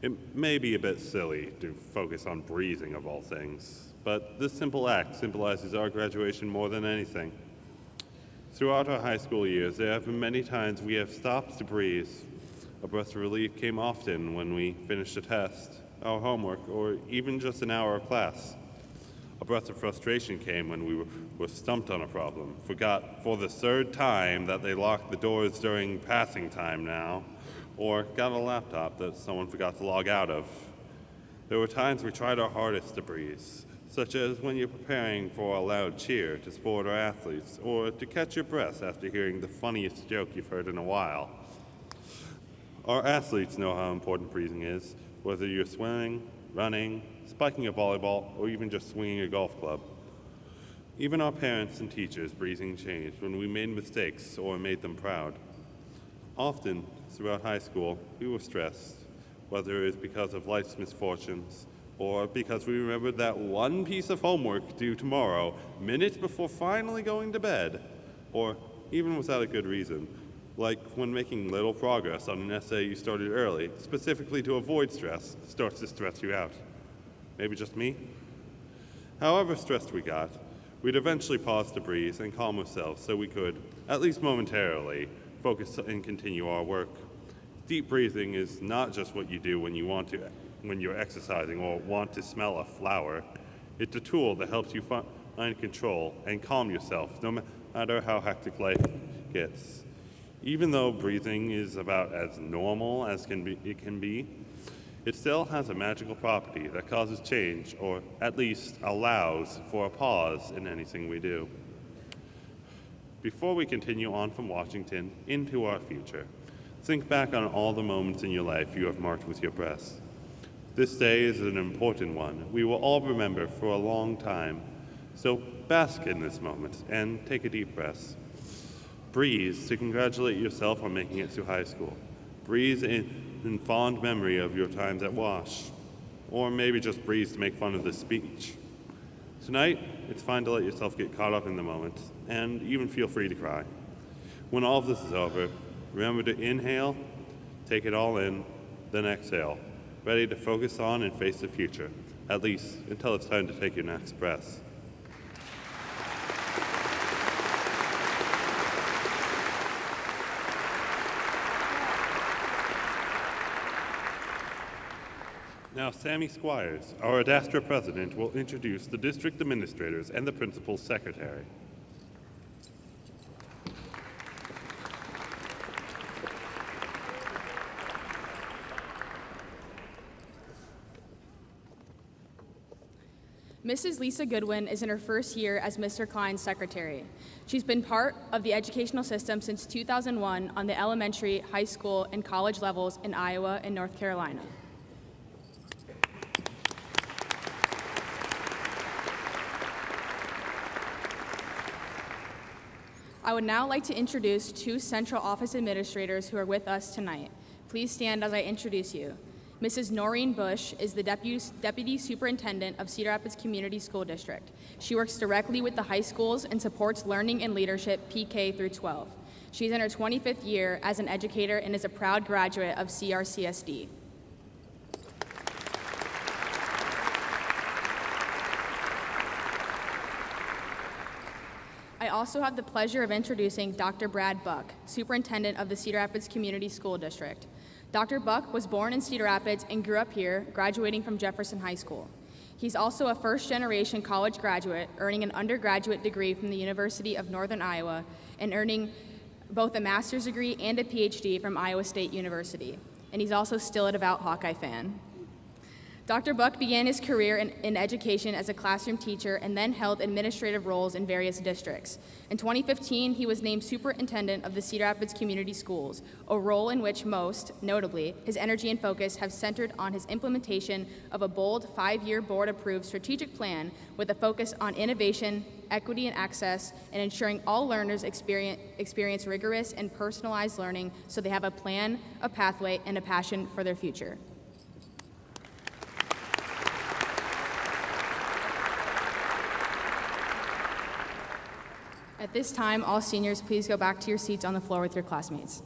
Speaker 16: It may be a bit silly to focus on breathing of all things, but this simple act symbolizes our graduation more than anything. Throughout our high school years, there have been many times we have stopped to breathe. A breath of relief came often when we finished a test, our homework, or even just an hour of class. A breath of frustration came when we were stumped on a problem, forgot for the third time that they locked the doors during passing time now, or got a laptop that someone forgot to log out of. There were times we tried our hardest to breathe, such as when you're preparing for a loud cheer to support our athletes, or to catch your breath after hearing the funniest joke you've heard in a while. Our athletes know how important breathing is, whether you're swimming, running, spiking a volleyball, or even just swinging a golf club. Even our parents and teachers' breathing changed when we made mistakes or made them proud. Often, throughout high school, we were stressed, whether it was because of life's misfortunes or because we remembered that one piece of homework due tomorrow, minutes before finally going to bed, or even without a good reason, like when making little progress on an essay you started early, specifically to avoid stress, starts to stress you out. Maybe just me? However stressed we got, we'd eventually pause to breathe and calm ourselves so we could, at least momentarily, focus and continue our work. Deep breathing is not just what you do when you're exercising or want to smell a flower. It's a tool that helps you find control and calm yourself no matter how hectic life gets. Even though breathing is about as normal as it can be, it still has a magical property that causes change, or at least allows for a pause in anything we do. Before we continue on from Washington into our future, think back on all the moments in your life you have marked with your breath. This day is an important one we will all remember for a long time, so bask in this moment and take a deep breath. Breathe to congratulate yourself on making it through high school. Breathe in fond memory of your times at Wash, or maybe just breathe to make fun of this speech. Tonight, it's fine to let yourself get caught up in the moment, and even feel free to cry. When all of this is over, remember to inhale, take it all in, then exhale, ready to focus on and face the future, at least until it's time to take your next breath. Now, Sammy Squires, our Adastra president, will introduce the district administrators and the principal's secretary.
Speaker 11: Mrs. Lisa Goodwin is in her first year as Mr. Klein's secretary. She's been part of the educational system since 2001 on the elementary, high school, and college levels in Iowa and North Carolina. I would now like to introduce two central office administrators who are with us tonight. Please stand as I introduce you. Mrs. Noreen Bush is the Deputy Superintendent of Cedar Rapids Community School District. She works directly with the high schools and supports learning and leadership PK through 12. She's in her 25th year as an educator and is a proud graduate of CRCSD. I also have the pleasure of introducing Dr. Brad Buck, Superintendent of the Cedar Rapids Community School District. Dr. Buck was born in Cedar Rapids and grew up here, graduating from Jefferson High School. He's also a first-generation college graduate, earning an undergraduate degree from the University of Northern Iowa and earning both a master's degree and a PhD from Iowa State University. And he's also still a devout Hawkeye fan. Dr. Buck began his career in education as a classroom teacher and then held administrative roles in various districts. In 2015, he was named superintendent of the Cedar Rapids Community Schools, a role in which most, notably, his energy and focus have centered on his implementation of a bold 5-year board-approved strategic plan with a focus on innovation, equity and access, and ensuring all learners experience rigorous and personalized learning so they have a plan, a pathway, and a passion for their future. At this time, all seniors, please go back to your seats on the floor with your classmates.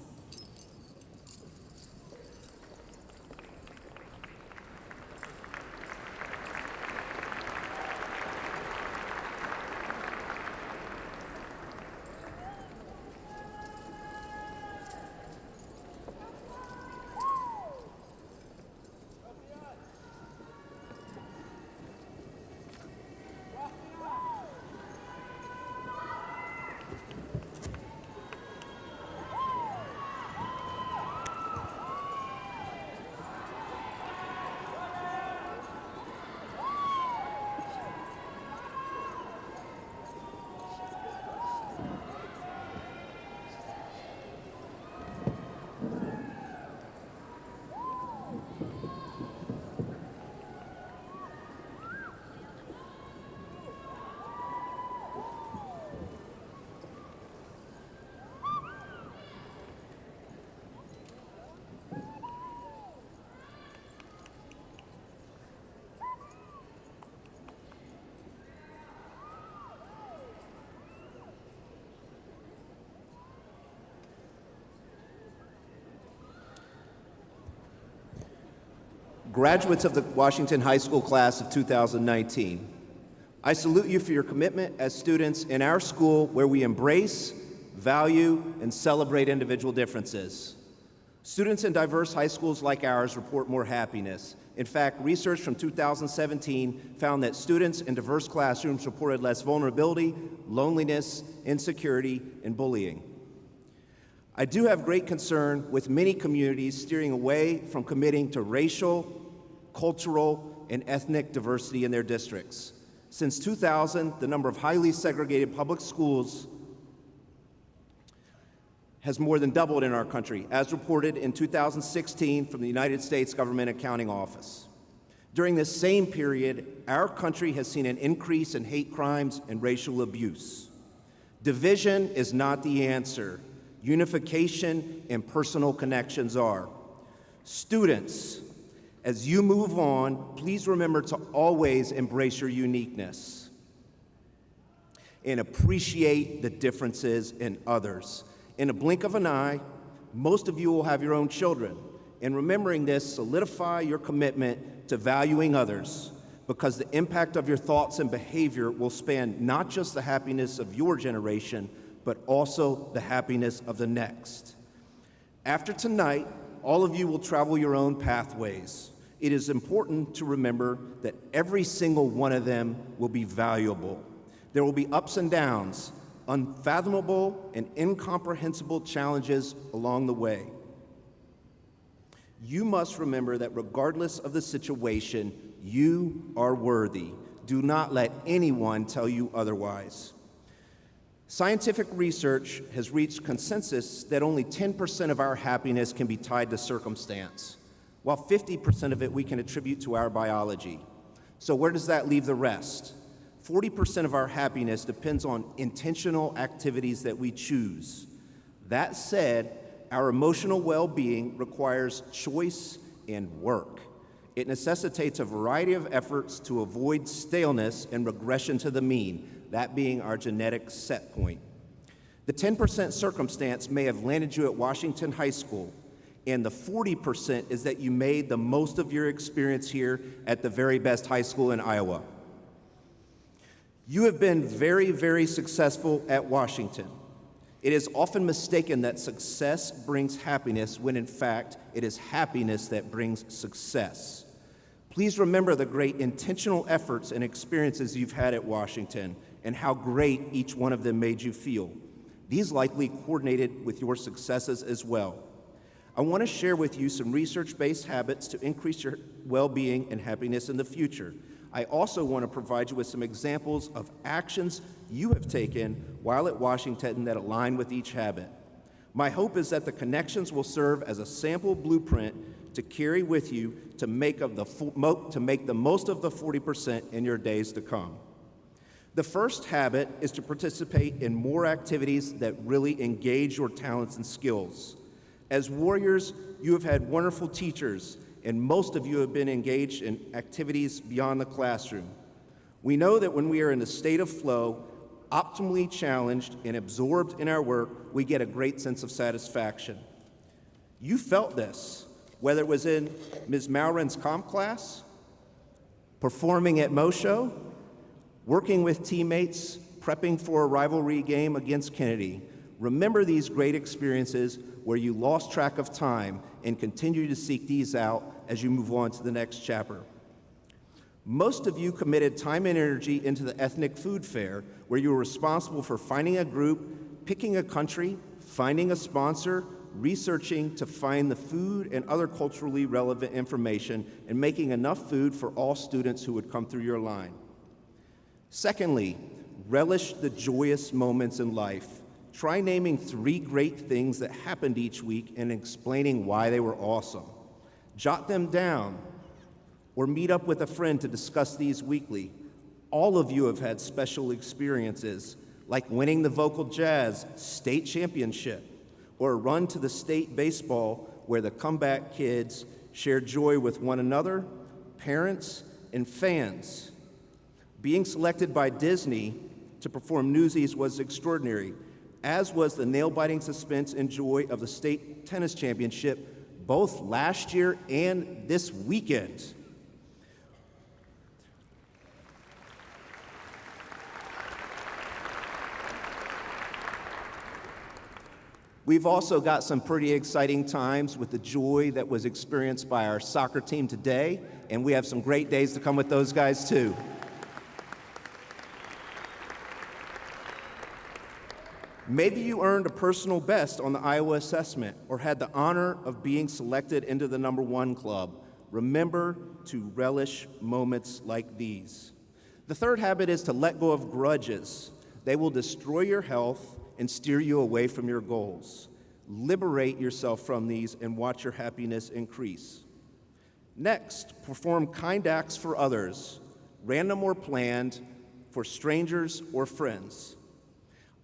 Speaker 3: Graduates of the Washington High School class of 2019, I salute you for your commitment as students in our school where we embrace, value, and celebrate individual differences. Students in diverse high schools like ours report more happiness. In fact, research from 2017 found that students in diverse classrooms reported less vulnerability, loneliness, insecurity, and bullying. I do have great concern with many communities steering away from committing to racial, cultural, and ethnic diversity in their districts. Since 2000, the number of highly segregated public schools has more than doubled in our country, as reported in 2016 from the United States Government Accounting Office. During this same period, our country has seen an increase in hate crimes and racial abuse. Division is not the answer. Unification and personal connections are. Students, as you move on, please remember to always embrace your uniqueness and appreciate the differences in others. In a blink of an eye, most of you will have your own children. And remembering this, solidify your commitment to valuing others, because the impact of your thoughts and behavior will span not just the happiness of your generation, but also the happiness of the next. After tonight, all of you will travel your own pathways. It is important to remember that every single one of them will be valuable. There will be ups and downs, unfathomable and incomprehensible challenges along the way. You must remember that regardless of the situation, you are worthy. Do not let anyone tell you otherwise. Scientific research has reached consensus that only 10% of our happiness can be tied to circumstance, while 50% of it we can attribute to our biology. So where does that leave the rest? 40% of our happiness depends on intentional activities that we choose. That said, our emotional well-being requires choice and work. It necessitates a variety of efforts to avoid staleness and regression to the mean, that being our genetic set point. The 10% circumstance may have landed you at Washington High School, and the 40% is that you made the most of your experience here at the very best high school in Iowa. You have been very, very successful at Washington. It is often mistaken that success brings happiness when in fact it is happiness that brings success. Please remember the great intentional efforts and experiences you've had at Washington and how great each one of them made you feel. These likely coordinated with your successes as well. I want to share with you some research-based habits to increase your well-being and happiness in the future. I also want to provide you with some examples of actions you have taken while at Washington that align with each habit. My hope is that the connections will serve as a sample blueprint to carry with you to make the most of the 40% in your days to come. The first habit is to participate in more activities that really engage your talents and skills. As Warriors, you have had wonderful teachers, and most of you have been engaged in activities beyond the classroom. We know that when we are in a state of flow, optimally challenged and absorbed in our work, we get a great sense of satisfaction. You felt this, whether it was in Ms. Maurin's comp class, performing at MoShow, working with teammates, prepping for a rivalry game against Kennedy. Remember these great experiences where you lost track of time and continue to seek these out as you move on to the next chapter. Most of you committed time and energy into the ethnic food fair, where you were responsible for finding a group, picking a country, finding a sponsor, researching to find the food and other culturally relevant information, and making enough food for all students who would come through your line. Secondly, relish the joyous moments in life. Try naming 3 great things that happened each week and explaining why they were awesome. Jot them down or meet up with a friend to discuss these weekly. All of you have had special experiences, like winning the Vocal Jazz state championship or a run to the state baseball where the comeback kids shared joy with one another, parents, and fans. Being selected by Disney to perform Newsies was extraordinary, as was the nail-biting suspense and joy of the state tennis championship, both last year and this weekend. We've also got some pretty exciting times with the joy that was experienced by our soccer team today, and we have some great days to come with those guys too. Maybe you earned a personal best on the Iowa assessment or had the honor of being selected into the #1 club. Remember to relish moments like these. The third habit is to let go of grudges. They will destroy your health and steer you away from your goals. Liberate yourself from these and watch your happiness increase. Next, perform kind acts for others, random or planned, for strangers or friends.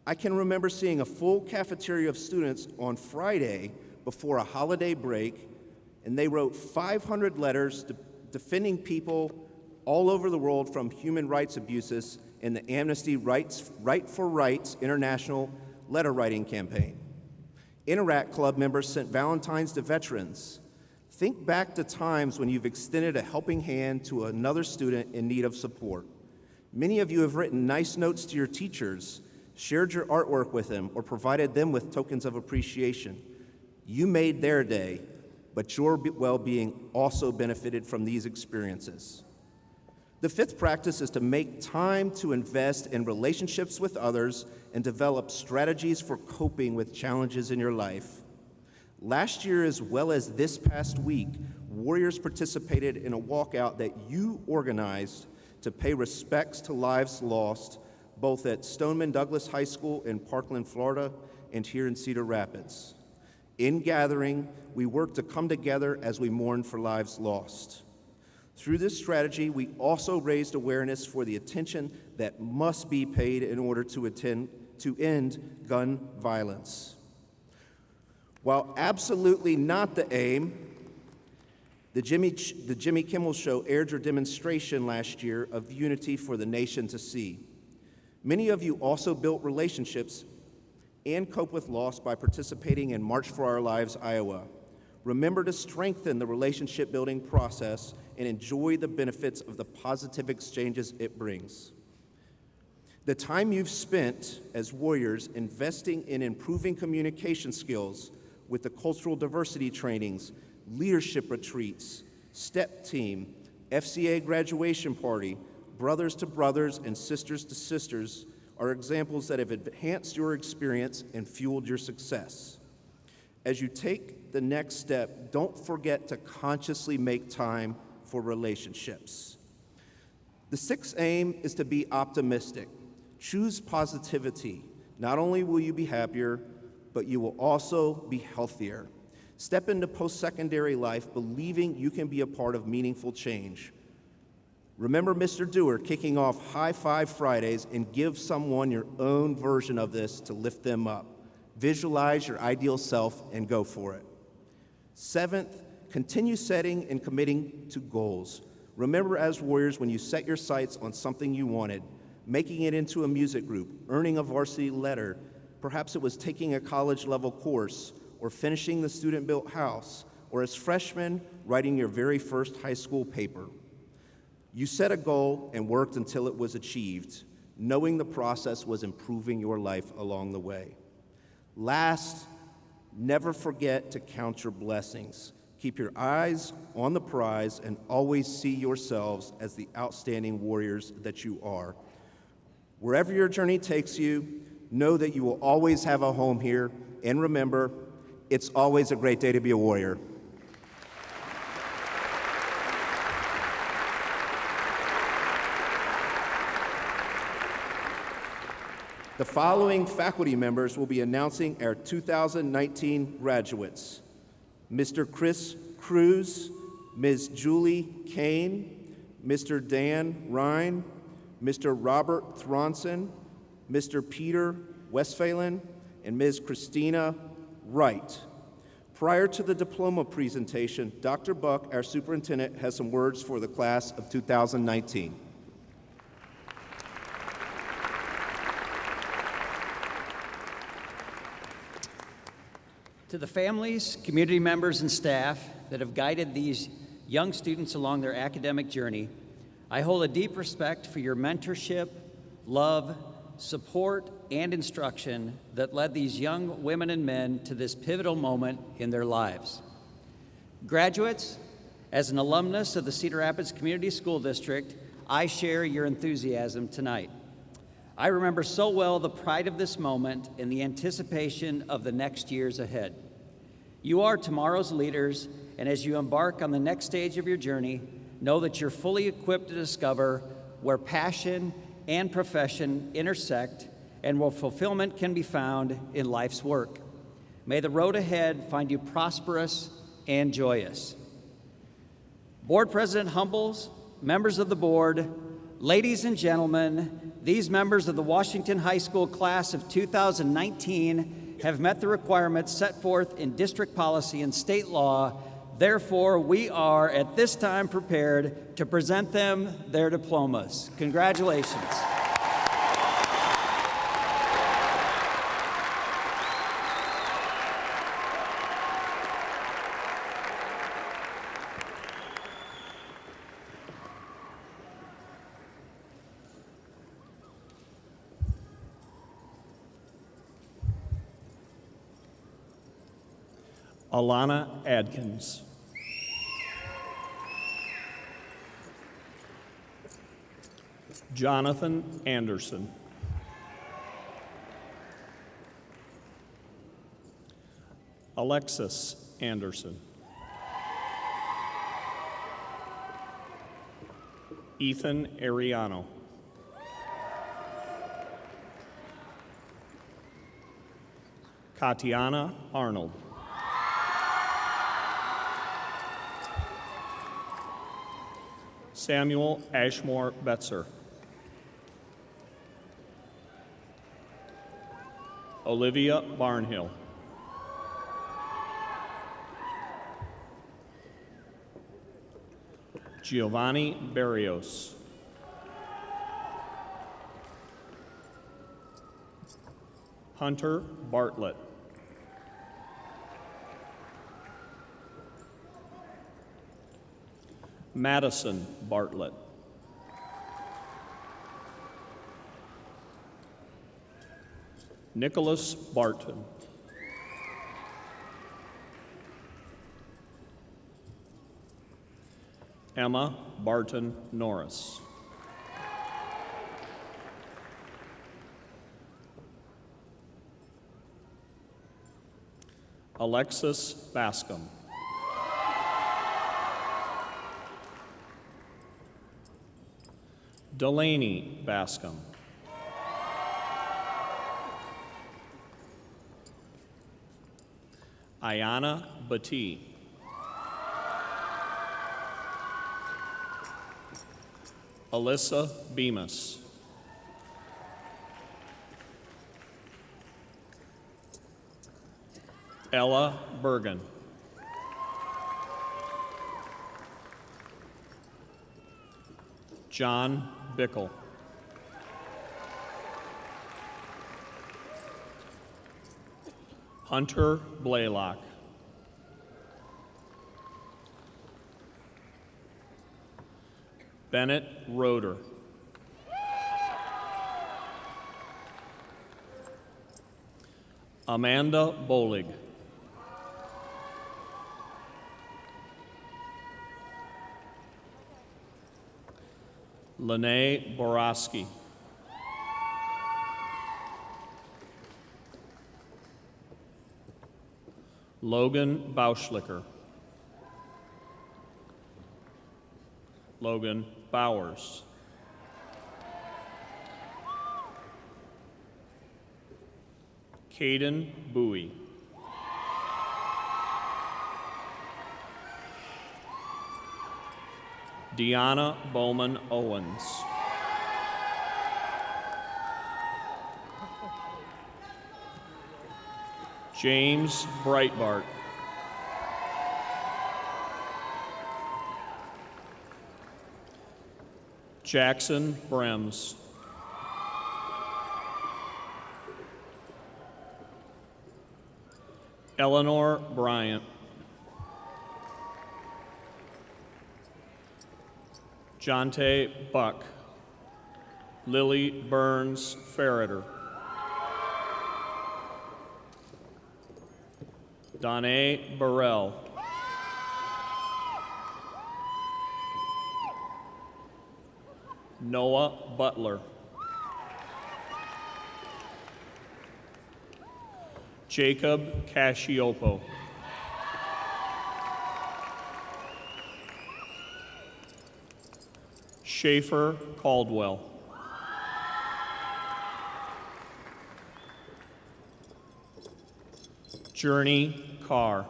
Speaker 3: I can remember seeing a full cafeteria of students on Friday before a holiday break, and they wrote 500 letters defending people all over the world from human rights abuses in the Amnesty Right for Rights International letter writing campaign. Interact Club members sent Valentines to veterans. Think back to times when you've extended a helping hand to another student in need of support. Many of you have written nice notes to your teachers, shared your artwork with them, or provided them with tokens of appreciation. You made their day, but your well-being also benefited from these experiences. The fifth practice is to make time to invest in relationships with others and develop strategies for coping with challenges in your life. Last year, as well as this past week, Warriors participated in a walkout that you organized to pay respects to lives lost, both at Stoneman Douglas High School in Parkland, Florida, and here in Cedar Rapids. In gathering, we work to come together as we mourn for lives lost. Through this strategy, we also raised awareness for the attention that must be paid in order to end gun violence. While absolutely not the aim, the Jimmy Kimmel Show aired your demonstration last year of unity for the nation to see. Many of you also built relationships and cope with loss by participating in March for Our Lives, Iowa. Remember to strengthen the relationship building process and enjoy the benefits of the positive exchanges it brings. The time you've spent as warriors investing in improving communication skills with the cultural diversity trainings, leadership retreats, STEP team, FCA graduation party, Brothers to Brothers and Sisters to Sisters are examples that have enhanced your experience and fueled your success. As you take the next step, don't forget to consciously make time for relationships. The sixth aim is to be optimistic. Choose positivity. Not only will you be happier, but you will also be healthier. Step into post-secondary life believing you can be a part of meaningful change. Remember Mr. Dewar kicking off High Five Fridays, and give someone your own version of this to lift them up. Visualize your ideal self and go for it. Seventh, continue setting and committing to goals. Remember as warriors when you set your sights on something you wanted, making it into a music group, earning a varsity letter, perhaps it was taking a college-level course, or finishing the student-built house, or as freshmen, writing your very first high school paper. You set a goal and worked until it was achieved, knowing the process was improving your life along the way. Last, never forget to count your blessings. Keep your eyes on the prize and always see yourselves as the outstanding warriors that you are. Wherever your journey takes you, know that you will always have a home here, and remember, it's always a great day to be a warrior. The following faculty members will be announcing our 2019 graduates: Mr. Chris Cruz, Ms. Julie Kane, Mr. Dan Ryan, Mr. Robert Thronson, Mr. Peter Westphalen, and Ms. Christina Wright. Prior to the diploma presentation, Dr. Buck, our superintendent, has some words for the class of 2019.
Speaker 2: To the families, community members, and staff that have guided these young students along their academic journey, I hold a deep respect for your mentorship, love, support, and instruction that led these young women and men to this pivotal moment in their lives. Graduates, as an alumnus of the Cedar Rapids Community School District, I share your enthusiasm tonight. I remember so well the pride of this moment and the anticipation of the next years ahead. You are tomorrow's leaders, and as you embark on the next stage of your journey, know that you're fully equipped to discover where passion and profession intersect and where fulfillment can be found in life's work. May the road ahead find you prosperous and joyous. Board President Humbles, members of the board, ladies and gentlemen, these members of the Washington High School class of 2019 have met the requirements set forth in district policy and state law. Therefore, we are at this time prepared to present them their diplomas. Congratulations.
Speaker 17: Alana Adkins. Jonathan Anderson. Alexis Anderson. Ethan Ariano. Katiana Arnold. Samuel Ashmore Betzer. Olivia Barnhill. Giovanni Barrios. Hunter Bartlett. Madison Bartlett. Nicholas Barton. Emma Barton Norris. Alexis Bascom. Delaney Bascom. Ayana Batee. Alyssa Bemis. Ella Bergen. John Bickle. Hunter Blaylock. Bennett Roeder. Amanda Bolig. Lene Borowski. Logan Bauschlicker. Logan Bowers. Caden Bowie. Deanna Bowman Owens. James Breitbart. Jackson Brems. Eleanor Bryant. Jonte Buck. Lily Burns Ferreter. Danae Burrell. Noah Butler. Jacob Cacioppo. Schaefer Caldwell. Journey Carr.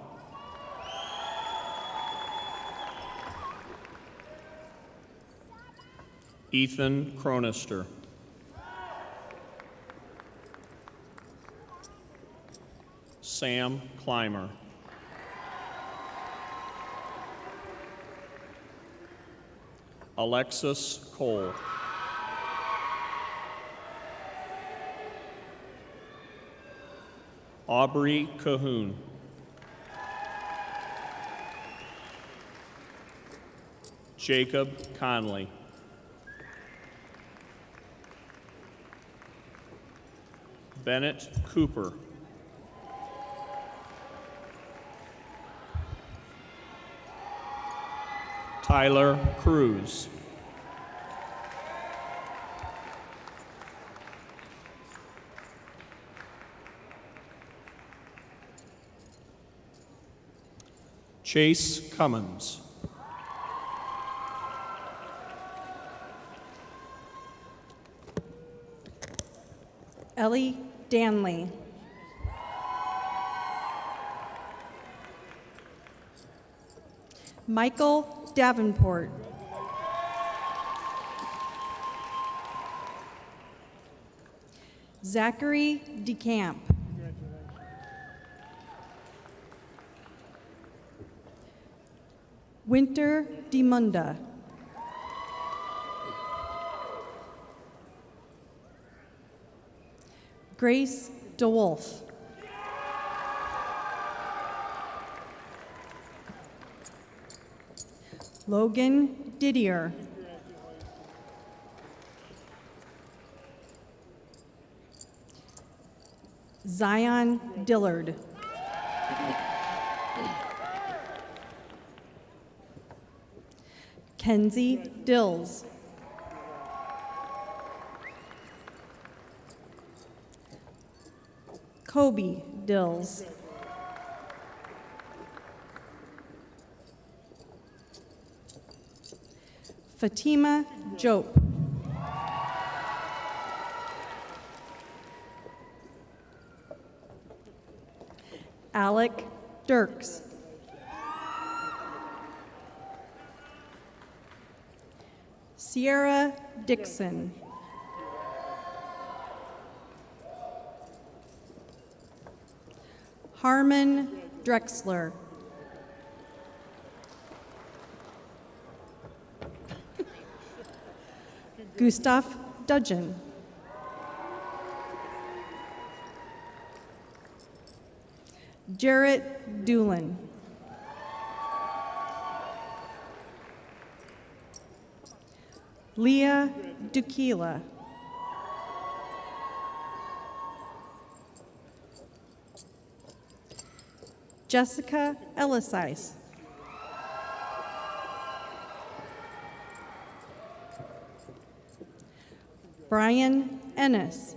Speaker 17: Ethan Cronister. Sam Clymer. Alexis Cole. Aubrey Cahoon. Jacob Conley. Bennett Cooper. Tyler Cruz. Chase Cummins.
Speaker 18: Ellie Danley. Michael Davenport. Zachary DeCamp. Winter DeMunda. Grace DeWolf. Logan Didier. Zion Dillard. Kenzie Dills. Kobe Dills. Fatima Jope. Alec Dirks. Sierra Dixon. Harmon Drexler. Gustav Dudgeon. Jarrett Doolin. Leah Dukila. Jessica Ellisise. Brian Ennis.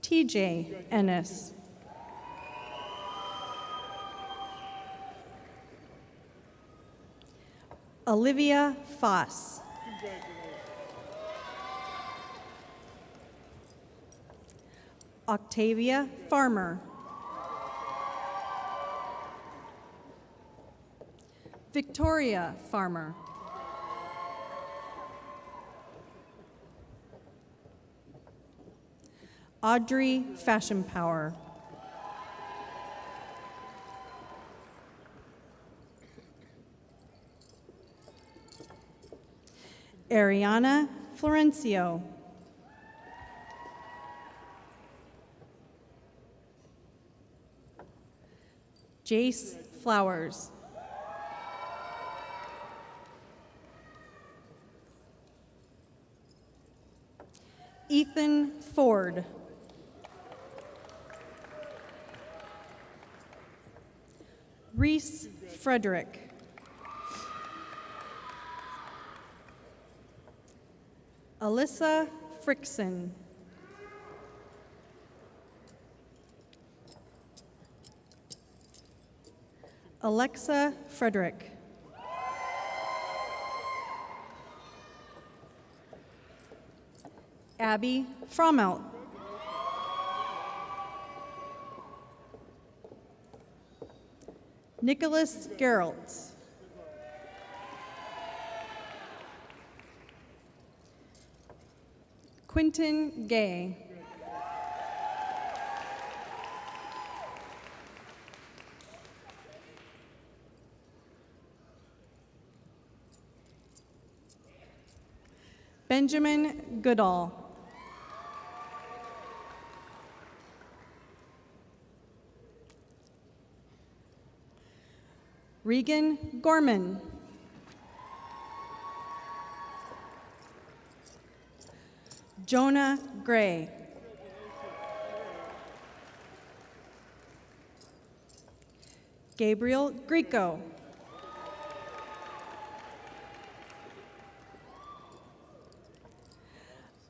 Speaker 18: TJ Ennis. Olivia Foss. Octavia Farmer. Victoria Farmer. Audrey Fashion Power. Ariana Florencio. Jace Flowers. Ethan Ford. Reese Frederick. Alyssa Frickson. Alexa Frederick. Abby Fromelt. Nicholas Geraltz. Quentin Gay. Benjamin Goodall. Regan Gorman. Jonah Gray. Gabriel Greco.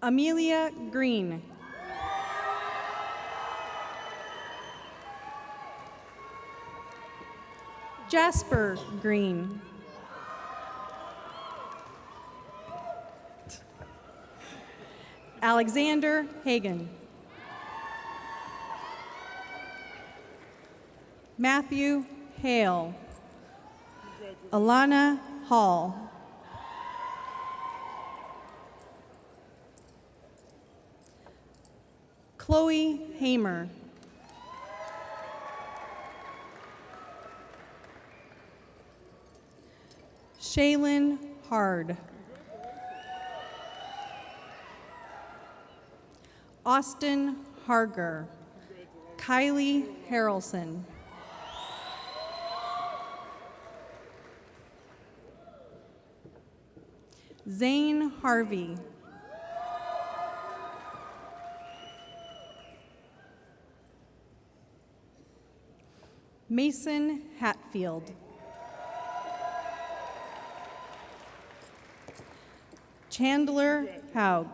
Speaker 18: Amelia Green. Jasper Green. Alexander Hagan. Matthew Hale. Alana Hall. Chloe Hamer. Shaylin Hard. Austin Harger. Kylie Harrelson. Zane Harvey. Mason Hatfield. Chandler Haug.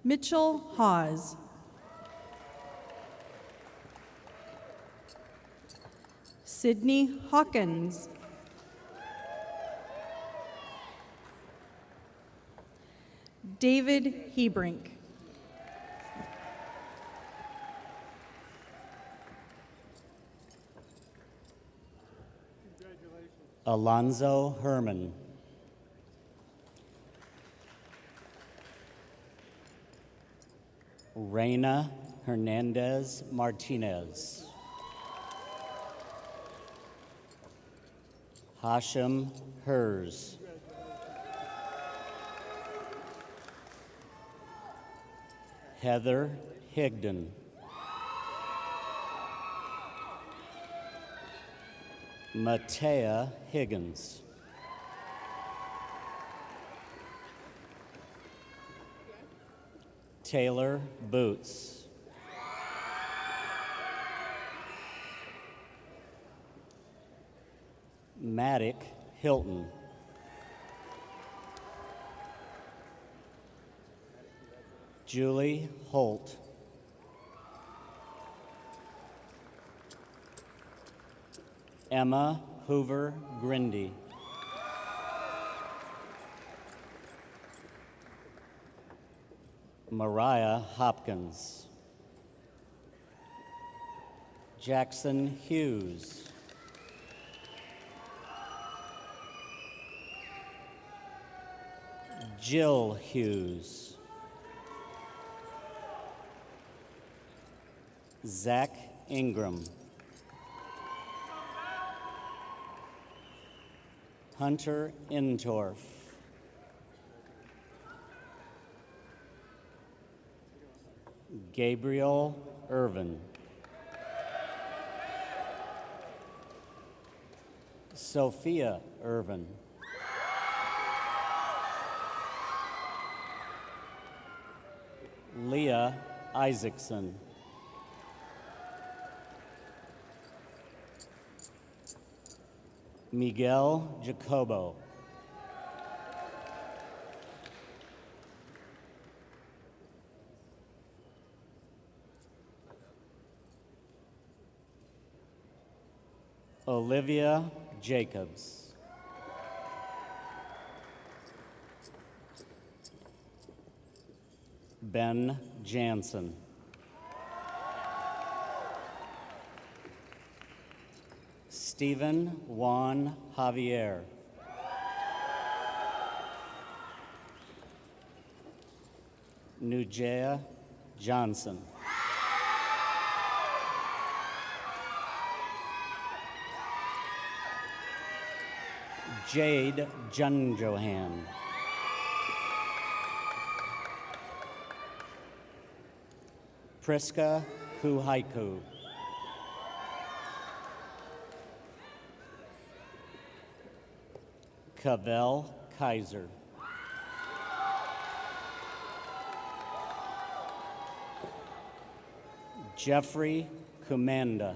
Speaker 18: Mitchell Hawes. Sydney Hawkins. David Hebrink.
Speaker 19: Alonzo Herman. Reina Hernandez Martinez. Hashim Hers. Heather Higdon. Matea Higgins. Taylor Boots. Maddock Hilton. Julie Holt. Emma Hoover Grindy. Mariah Hopkins. Jackson Hughes. Jill Hughes. Zach Ingram. Hunter Intorf. Gabriel Irvin. Sophia Irvin. Leah Isaacson. Miguel Jacobo. Olivia Jacobs. Ben Jansen. Stephen Juan Javier. Nujea Johnson. Jade Junjohan. Priska Kuhaiku. Cavell Kaiser. Jeffrey Kumanda.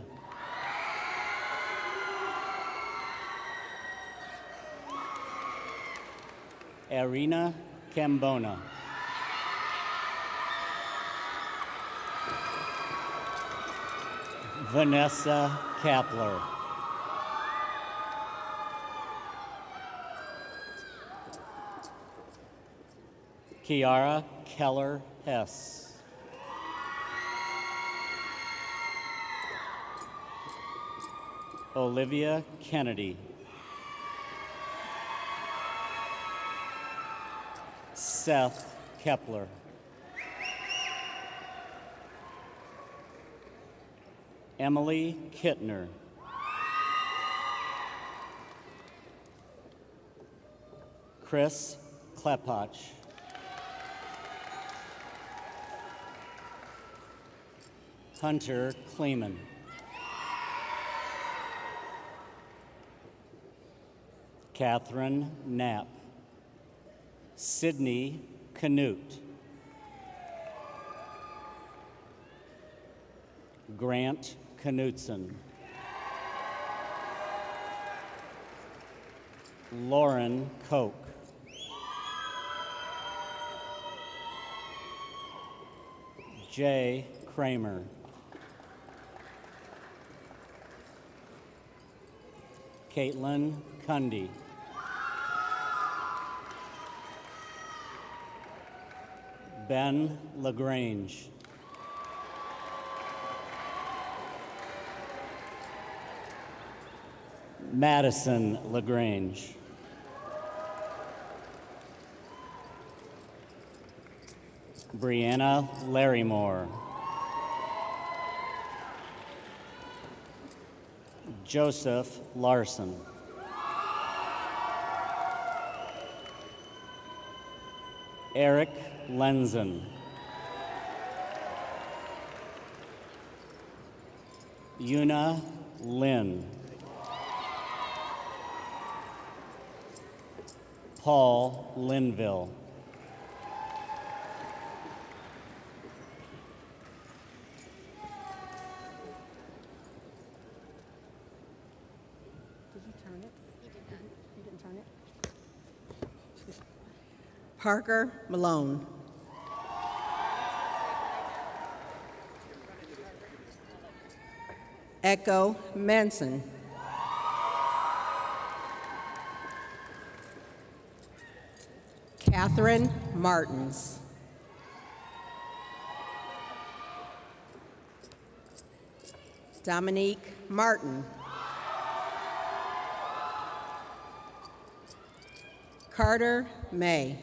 Speaker 19: Arina Cambona. Vanessa Kapler. Kiara Keller Hess. Olivia Kennedy. Seth Kepler. Emily Kittner. Chris Klepach. Hunter Kleeman. Catherine Knapp. Sydney Canute. Grant Knutson. Lauren Koch. Jay Kramer. Caitlin Cundy. Ben LaGrange. Madison LaGrange. Brianna Larrymore. Joseph Larson. Eric Lenzen. Yuna Lynn. Paul Linville.
Speaker 20: Did you turn it? You didn't turn it? Parker Malone. Echo Manson. Catherine Martins. Dominique Martin. Carter May.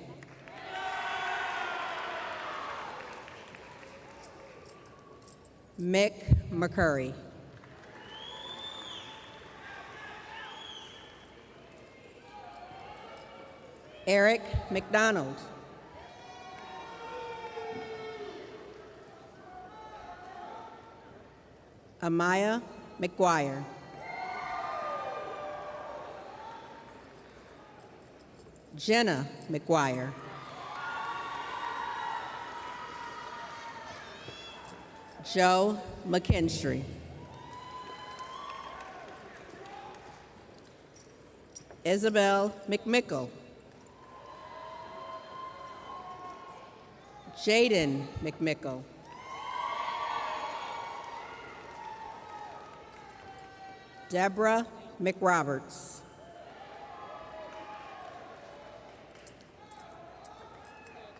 Speaker 20: Mick McCurry. Eric McDonald. Amaya McGuire. Jenna McGuire. Joe McKinstry. Isabel McMickle. Jaden McMickle. Deborah McRoberts.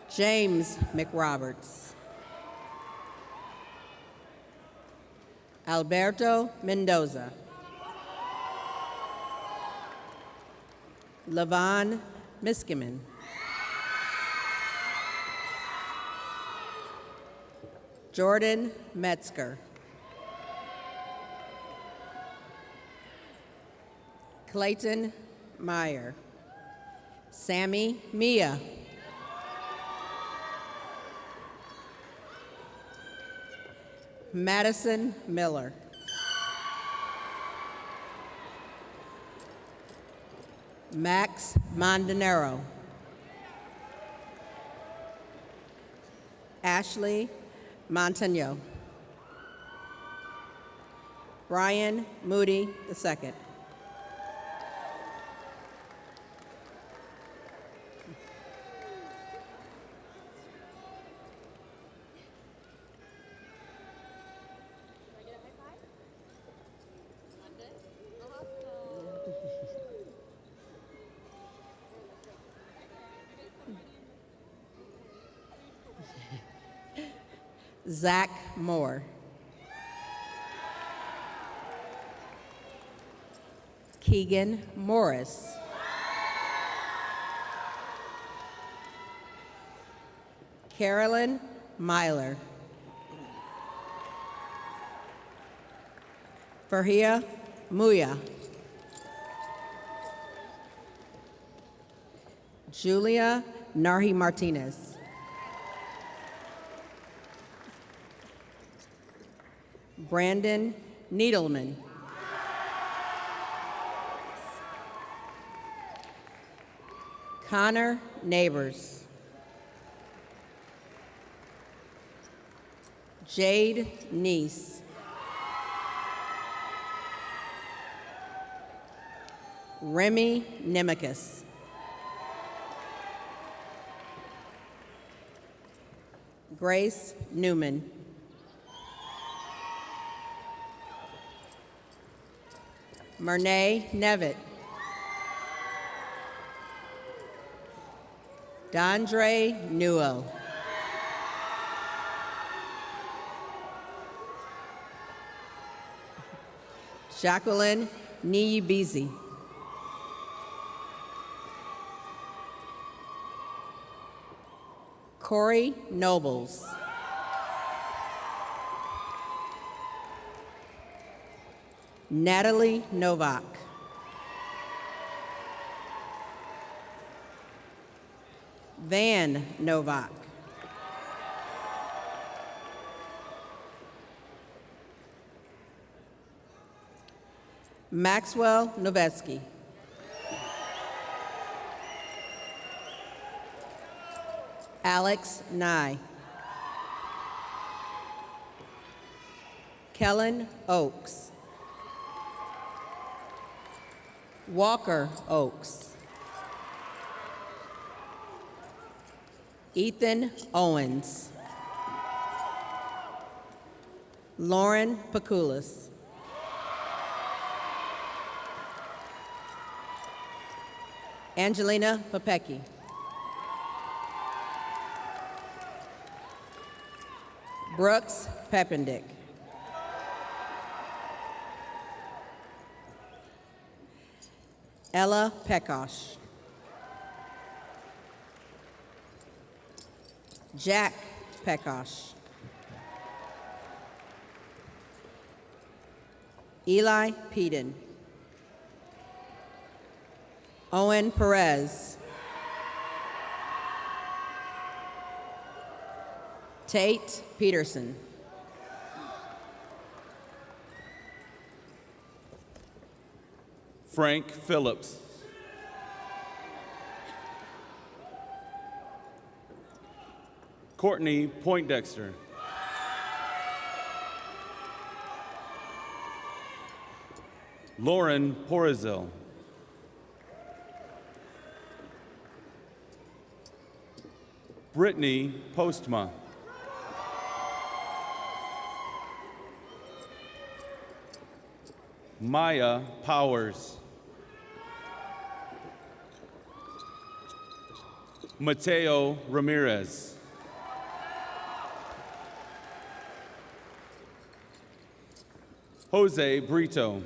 Speaker 20: James McRoberts. Alberto Mendoza. Levon Miskimen. Jordan Metzger. Clayton Meyer. Sammy Mia. Madison Miller. Max Mondanero. Ashley Montano. Brian Moody II. Zach Moore. Keegan Morris. Carolyn Myler. Farhia Muya. Julia Narhi Martinez. Brandon Needleman. Connor Neighbors. Jade Neese. Remy Nemicus. Grace Newman. Mernay Nevitt. Dondre Newell. Jacqueline Niyibizi. Corey Nobles. Natalie Novak. Van Novak. Maxwell Novetsky. Alex Nye. Kellen Oakes. Walker Oakes. Ethan Owens. Lauren Pakulis. Angelina Popecki. Brooks Peppendick. Ella Pekosh. Jack Pekosh. Eli Peden. Owen Perez. Tate Peterson.
Speaker 19: Frank Phillips. Courtney Poindexter. Lauren Porizil. Brittany Postma. Maya Powers. Mateo Ramirez. Jose Brito.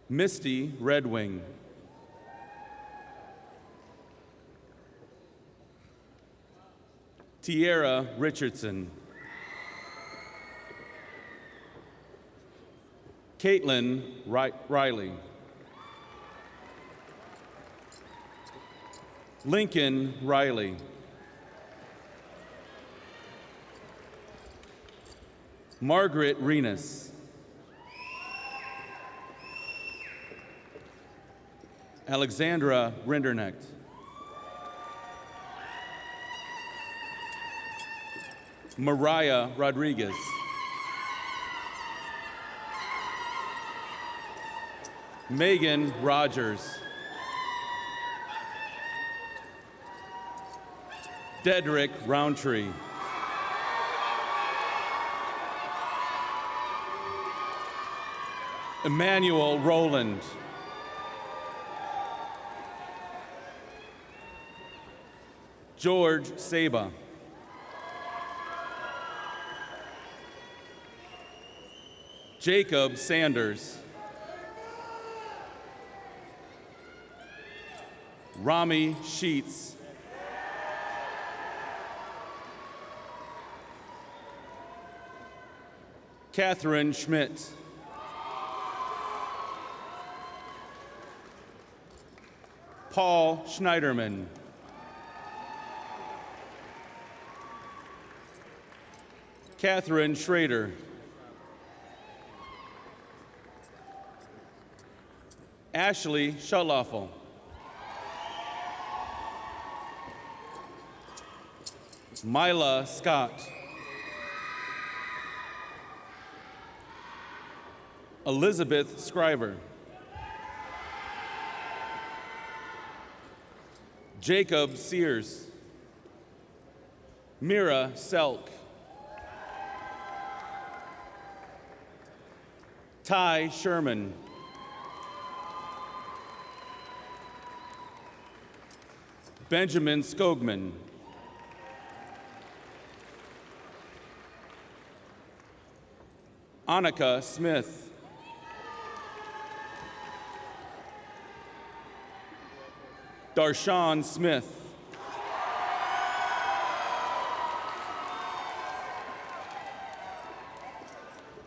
Speaker 19: Misty Redwing. Tierra Richardson. Caitlin Riley. Lincoln Riley. Margaret Renas. Alexandra Rindernecht. Mariah Rodriguez. Megan Rogers. Dedrick Roundtree. Emmanuel Rowland.
Speaker 20: George Saba. Jacob Sanders. Rami Sheets. Catherine Schmidt. Paul Schneiderman. Catherine Schrader. Ashley Schutloffel. Mila Scott. Elizabeth Scriver. Jacob Sears. Mira Selk. Ty Sherman. Benjamin Skogman. Annika Smith. Darshawn Smith.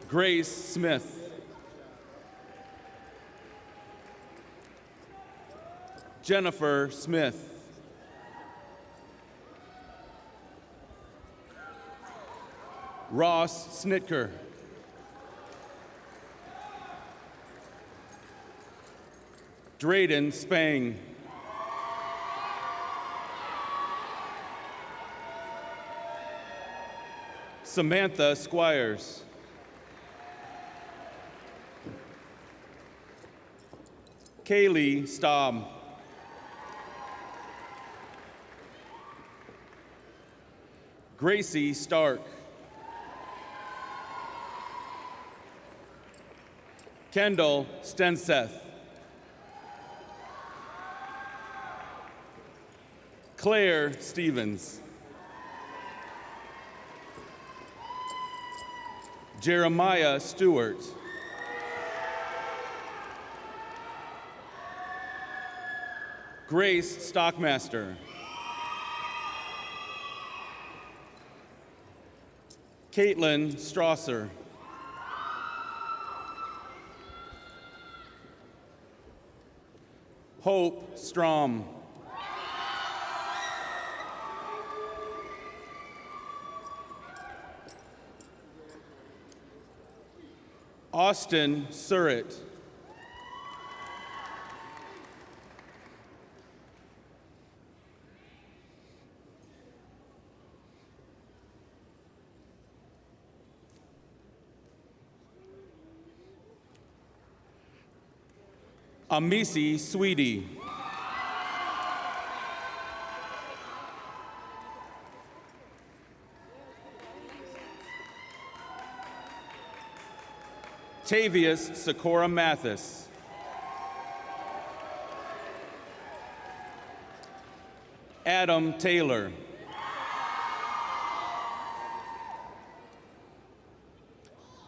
Speaker 20: Grace Smith. Jennifer Smith. Ross Snitker. Drayden Spang. Samantha Squires. Kaylee Staub. Gracie Stark. Kendall Stenseth. Claire Stevens. Jeremiah Stewart. Grace Stockmaster. Caitlin Strasser. Hope Strom. Austin Surratt. Amisi Sweetie. Tavius Sakura Mathis. Adam Taylor.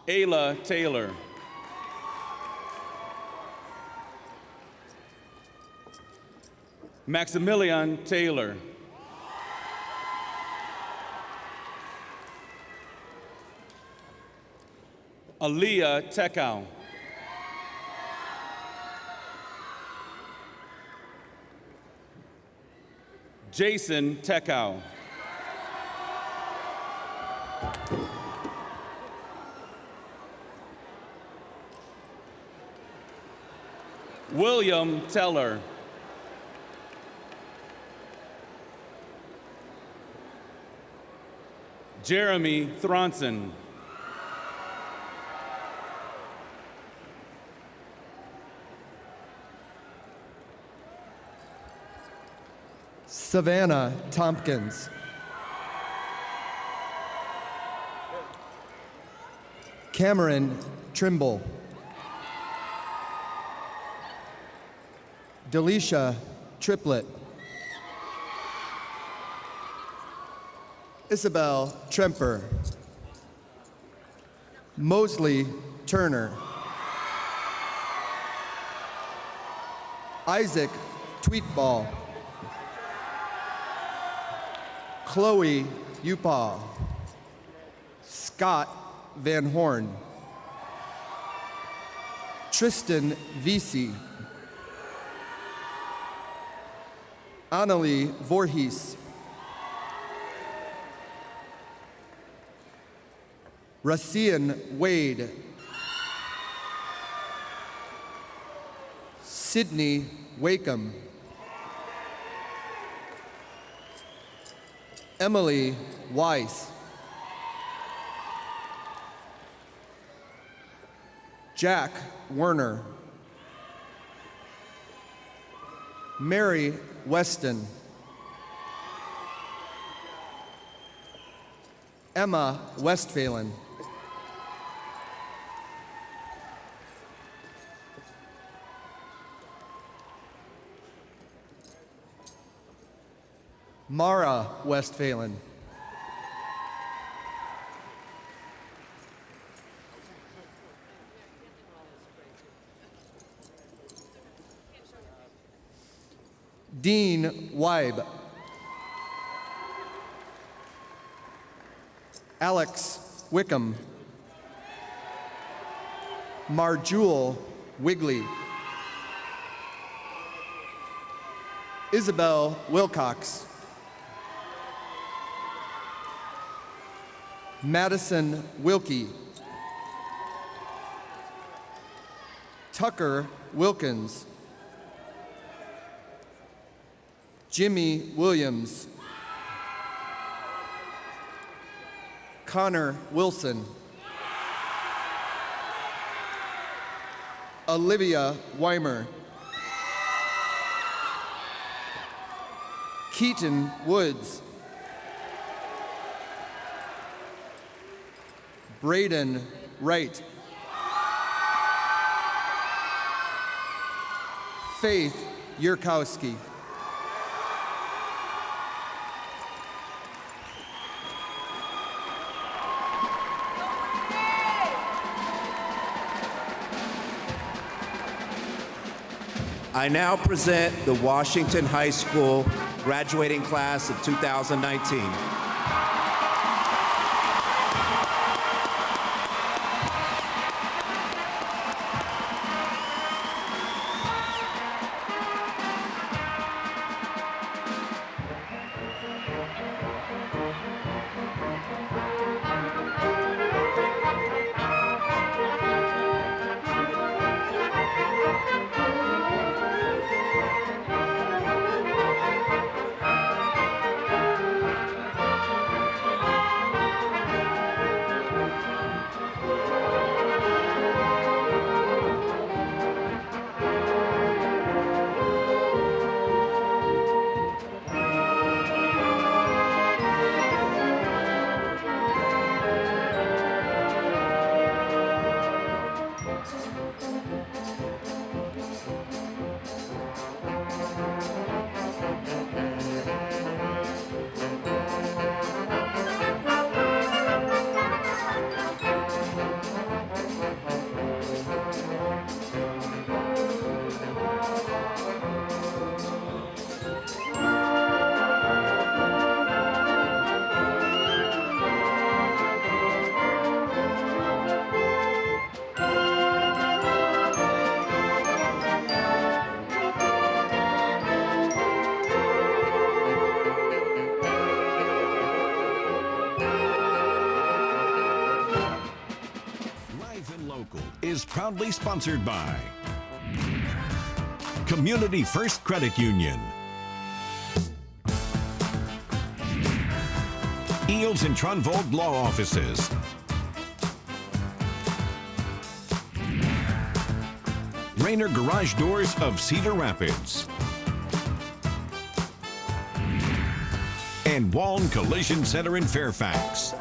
Speaker 20: Ayla Taylor. Maximilian Taylor. Aaliyah Tekau. Jason Tekau. William Teller. Jeremy Thronson.
Speaker 19: Savannah Tompkins. Cameron Trimble. Delisha Triplett.
Speaker 20: Isabel Tremper. Mosley Turner. Isaac Tweetball. Chloe Upaw. Scott Van Horn. Tristan Vesey. Annalie Voorhees. Racian Wade. Sydney Wakeham. Emily Weiss. Jack Werner. Mary Weston. Emma Westphalen. Mara Westphalen. Dean Weib. Alex Wickham. Marjule Wigley. Isabel Wilcox. Madison Wilkie. Tucker Wilkins. Jimmy Williams. Connor Wilson. Olivia Weimer. Keaton Woods. Braden Wright. Faith Yurkowski.
Speaker 3: I now present the Washington High School graduating class of 2019.
Speaker 1: Is proudly sponsored by Community First Credit Union, Eels and Tronvold Law Offices, Rainer Garage Doors of Cedar Rapids, and Waln Collision Center in Fairfax.